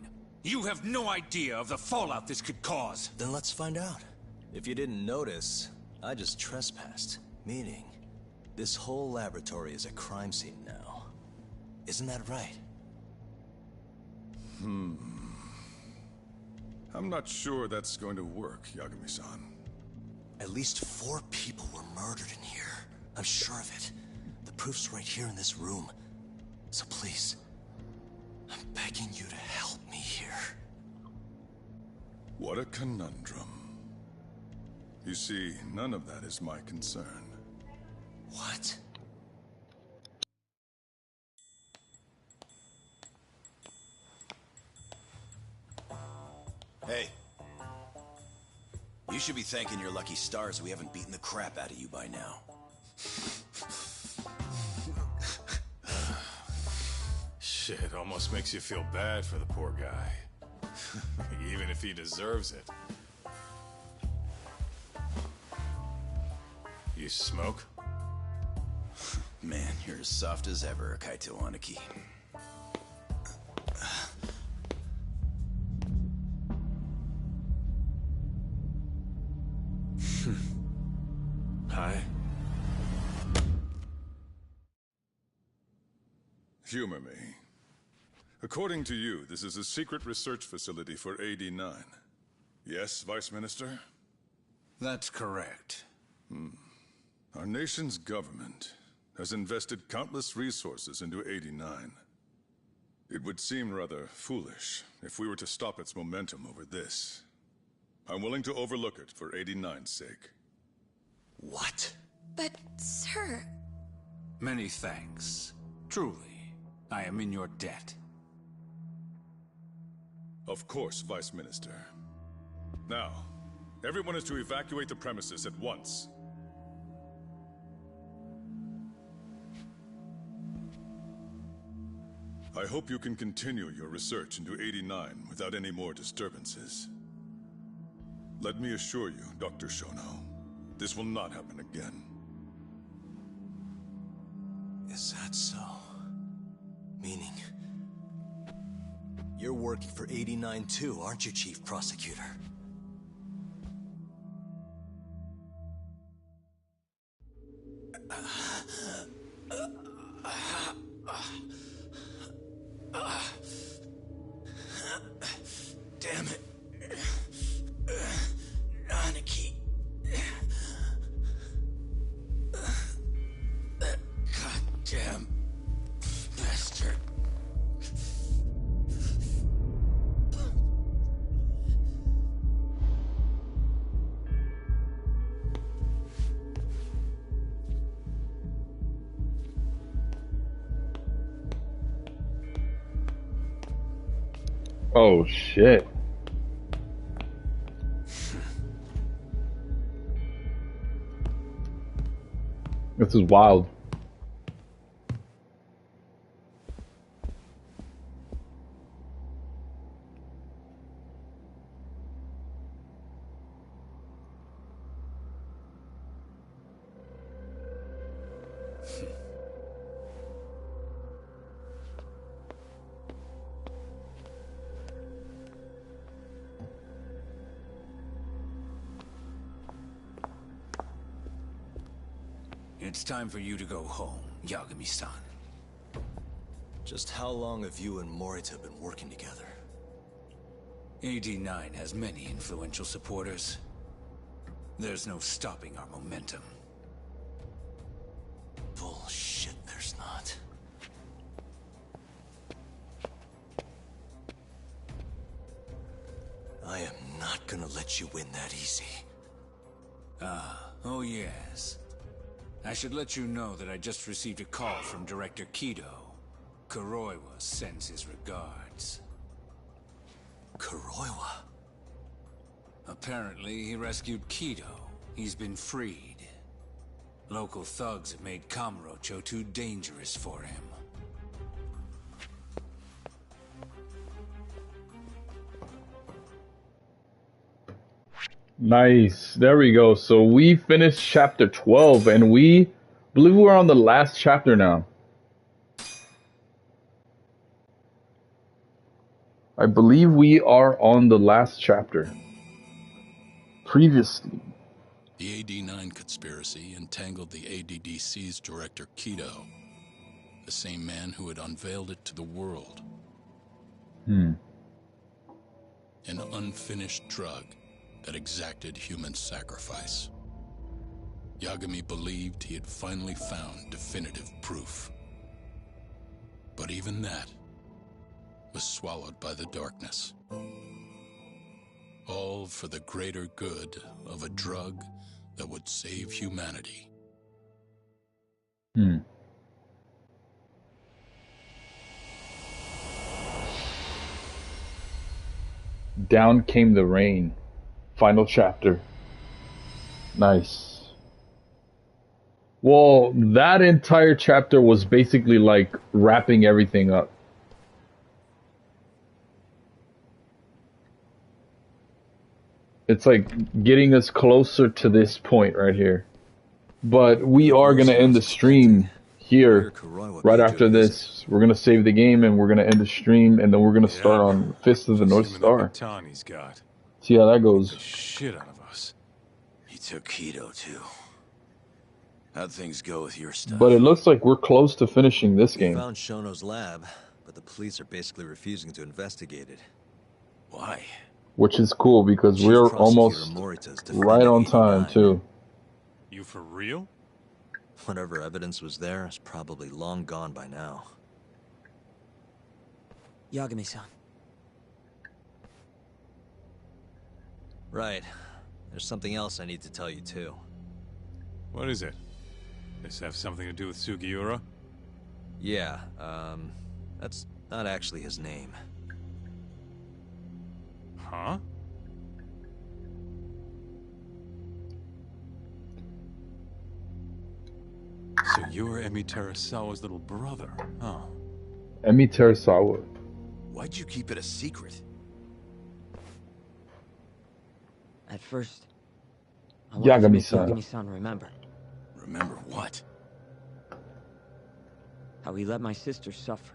You have no idea of the fallout this could cause. Then let's find out. If you didn't notice, I just trespassed. Meaning, this whole laboratory is a crime scene now. Isn't that right? I'm not sure that's going to work, Yagami-san. At least 4 people were murdered in here. I'm sure of it. The proof's right here in this room. So please, I'm begging you to help me here. What a conundrum. You see, none of that is my concern. What? Hey. You should be thanking your lucky stars we haven't beaten the crap out of you by now. Shit, almost makes you feel bad for the poor guy. Even if he deserves it. You smoke? Man, you're as soft as ever, Kaito Aniki. Hi. Humor me. According to you, this is a secret research facility for AD9. Yes, Vice Minister? That's correct. Our nation's government has invested countless resources into AD9. It would seem rather foolish if we were to stop its momentum over this. I'm willing to overlook it for AD9's sake. What? But, sir... Many thanks. Truly, I am in your debt. Of course, Vice Minister. Now, everyone is to evacuate the premises at once. I hope you can continue your research into 89 without any more disturbances. Let me assure you, Dr. Shono, this will not happen again. Is that so? Meaning... You're working for 89 too, aren't you, Chief Prosecutor? Damn it. Aniki. That goddamn bastard. Oh shit. This is wild. It's time for you to go home, Yagami-san. Just how long have you and Morita been working together? AD9 has many influential supporters. There's no stopping our momentum. Bullshit, there's not. I am not gonna let you win that easy. Oh yes. I should let you know that I just received a call from Director Kido. Kuroiwa sends his regards. Kuroiwa? Apparently, he rescued Kido. He's been freed. Local thugs have made Kamurocho too dangerous for him. Nice. There we go. So we finished chapter 12 and we believe we're on the last chapter now. I believe we are on the last chapter. Previously. The AD9 conspiracy entangled the ADDC's director Kido. the same man who had unveiled it to the world. Hmm. An unfinished drug that exacted human sacrifice. Yagami believed he had finally found definitive proof. But even that was swallowed by the darkness. All for the greater good of a drug that would save humanity. Hmm. Down Came the Rain. Final chapter. Nice. Well, that entire chapter was basically like wrapping everything up. It's like getting us closer to this point right here. But we are going to end the stream here right after this. We're going to save the game and we're going to end the stream and then we're going to start on Fist of the North Star. He's got. See how that goes. Shit out of us. He took Kido too. How'd things go with your stuff? But it looks like we're close to finishing this game. We found Shono's lab, but the police are basically refusing to investigate it. Why? Which is cool because we're almost right on time too. You for real? Whatever evidence was there is probably long gone by now. Yagami-san. Right. There's something else I need to tell you too. What is it? This have something to do with Sugiura? Yeah, that's not actually his name. Huh? So you're Emi Terasawa's little brother, huh? Emi Terasawa. Why'd you keep it a secret? At first, I wanted to make Yagami-san. Yagami-san remember. Remember what? How he let my sister suffer.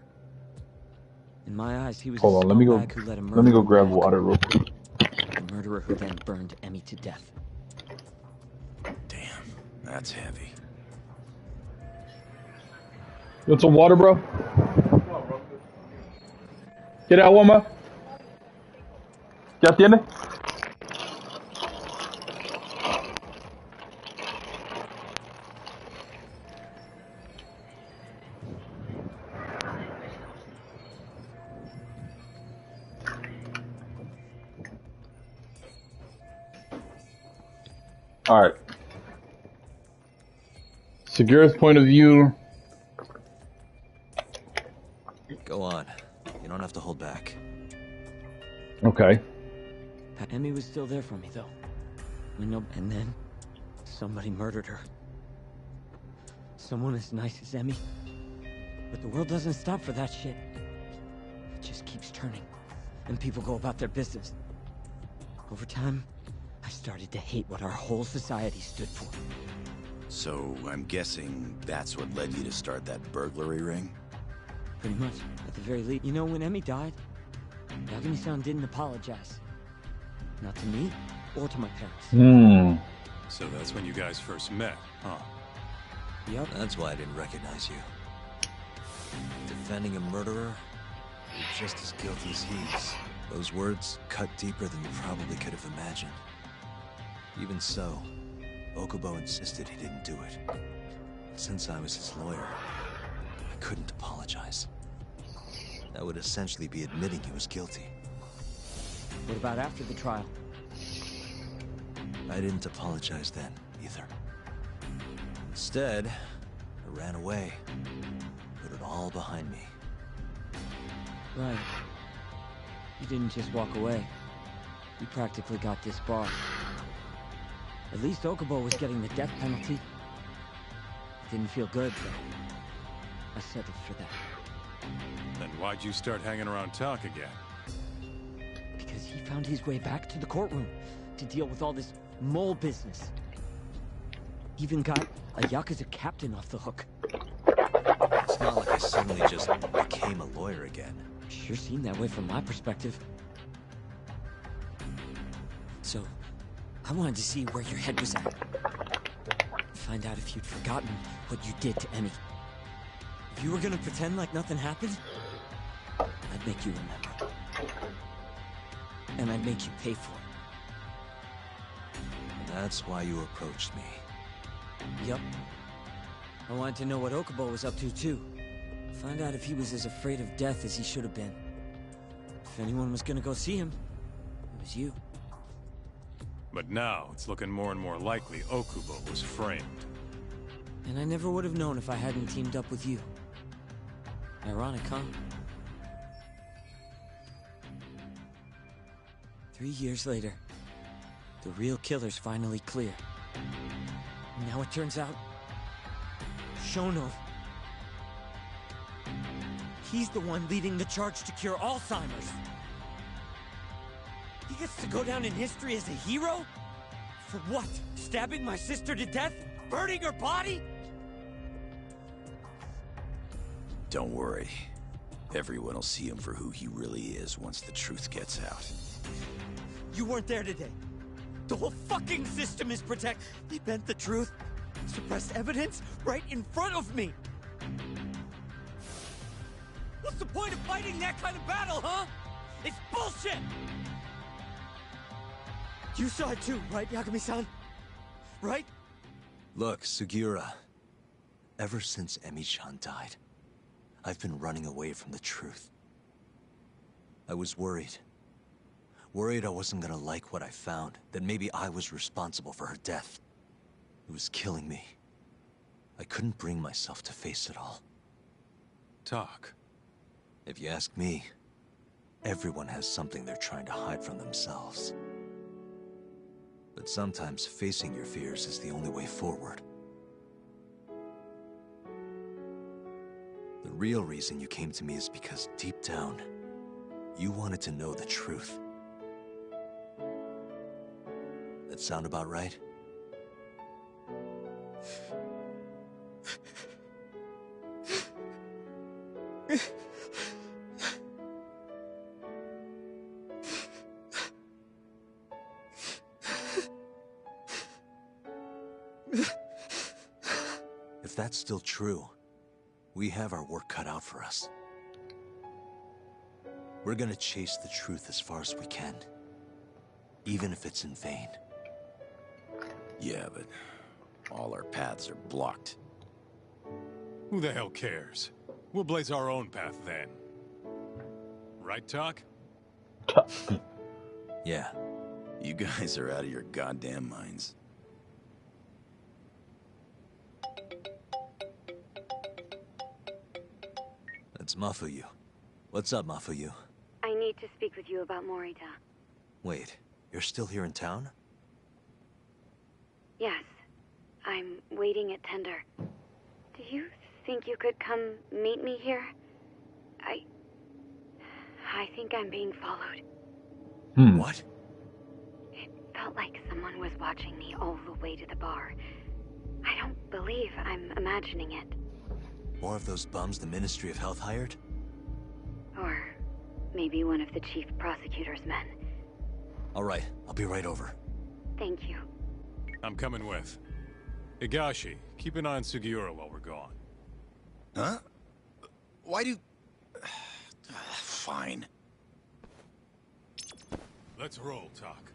In my eyes, he was Hold a on, let me go grab water real quick. The murderer who then burned Emi to death. Damn, that's heavy. You want some water, bro? Get out, Woma. ¿Ya tiene? All right. Segura's point of view. Go on. You don't have to hold back. Okay. Emi was still there for me, though. And then, somebody murdered her. Someone as nice as Emi. But the world doesn't stop for that shit. It just keeps turning. And people go about their business. Over time, I started to hate what our whole society stood for. So, I'm guessing that's what led you to start that burglary ring? Pretty much, at the very least. You know, when Emi died, Yagami-san didn't apologize. Not to me, or to my parents. Hmm. So that's when you guys first met, huh? Yep. That's why I didn't recognize you. Defending a murderer, you're just as guilty as he is. Those words cut deeper than you probably could have imagined. Even so, Okubo insisted he didn't do it. Since I was his lawyer, I couldn't apologize. That would essentially be admitting he was guilty. What about after the trial? I didn't apologize then, either. Instead, I ran away. Put it all behind me. Right. You didn't just walk away. You practically got disbarred. At least Okubo was getting the death penalty. It didn't feel good, though. I settled for that. Then why'd you start hanging around talk again? Because he found his way back to the courtroom to deal with all this mole business. Even got a Yakuza captain off the hook. It's not like I suddenly just became a lawyer again. Sure seemed that way from my perspective. So, I wanted to see where your head was at. Find out if you'd forgotten what you did to Emi. If you were gonna pretend like nothing happened, I'd make you remember. And I'd make you pay for it. And that's why you approached me. Yup. I wanted to know what Okubo was up to, too. Find out if he was as afraid of death as he should have been. If anyone was gonna go see him, it was you. But now, it's looking more and more likely Okubo was framed. And I never would have known if I hadn't teamed up with you. Ironic, huh? 3 years later, the real killer's finally clear. And now it turns out, Shono, he's the one leading the charge to cure Alzheimer's. He gets to go down in history as a hero? For what? Stabbing my sister to death? Burning her body? Don't worry. Everyone will see him for who he really is once the truth gets out. You weren't there today. The whole fucking system is protect. They bent the truth, suppressed evidence right in front of me. What's the point of fighting that kind of battle, huh? It's bullshit! You saw it too, right, Yagami-san? Right? Look, Sugiura. Ever since Emi-chan died, I've been running away from the truth. I was worried. Worried I wasn't gonna like what I found, that maybe I was responsible for her death. It was killing me. I couldn't bring myself to face it all. Talk. If you ask me, everyone has something they're trying to hide from themselves. But sometimes facing your fears is the only way forward. The real reason you came to me is because deep down, you wanted to know the truth. That sound about right? If that's still true, we have our work cut out for us. We're gonna chase the truth as far as we can, even if it's in vain. Yeah, but all our paths are blocked. Who the hell cares? We'll blaze our own path then. Right, Talk? Yeah. You guys are out of your goddamn minds. That's Mafuyu. What's up, Mafuyu? I need to speak with you about Morita. Wait, you're still here in town? Yes. I'm waiting at Tender. Do you think you could come meet me here? I think I'm being followed. What? It felt like someone was watching me all the way to the bar. I don't believe I'm imagining it. More of those bums the Ministry of Health hired? Or maybe one of the chief prosecutor's men. Alright, I'll be right over. Thank you. I'm coming with. Higashi, keep an eye on Sugiura while we're gone. Huh? Why do... Fine. Let's roll, Talk.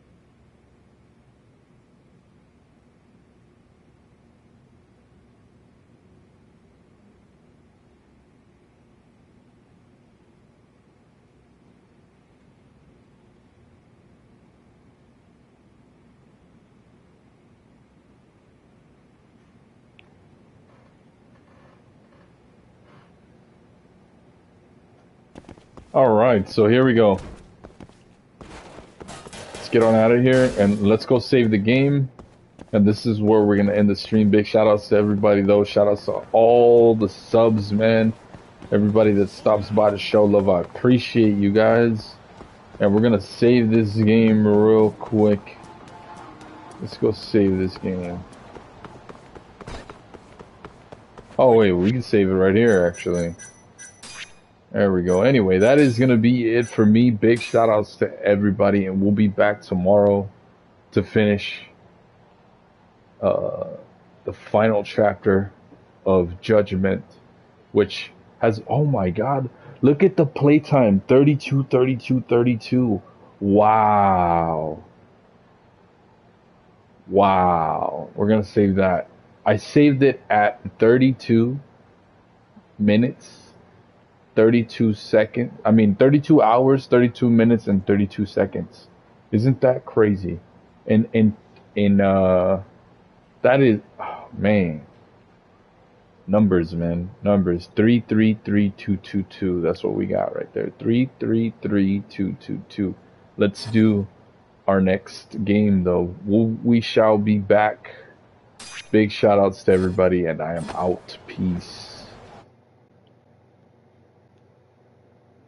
Alright, so here we go. Let's get on out of here and let's go save the game. And this is where we're gonna end the stream. Big shout outs to everybody though. Shout outs to all the subs, man. Everybody that stops by to show love. I appreciate you guys. And we're gonna save this game real quick. Let's go save this game. Oh wait, we can save it right here actually. There we go. Anyway, that is going to be it for me. Big shout outs to everybody, and we'll be back tomorrow to finish the final chapter of Judgment which has, oh my god, look at the playtime, 32, 32, 32. Wow. Wow. We're gonna save that. I saved it at 32 minutes, 32 seconds. I mean, 32 hours, 32 minutes, and 32 seconds. Isn't that crazy? That is, oh, man. Numbers, man. Numbers. 333222. That's what we got right there. 333222. Let's do our next game, though. We shall be back. Big shout outs to everybody, and I am out. Peace.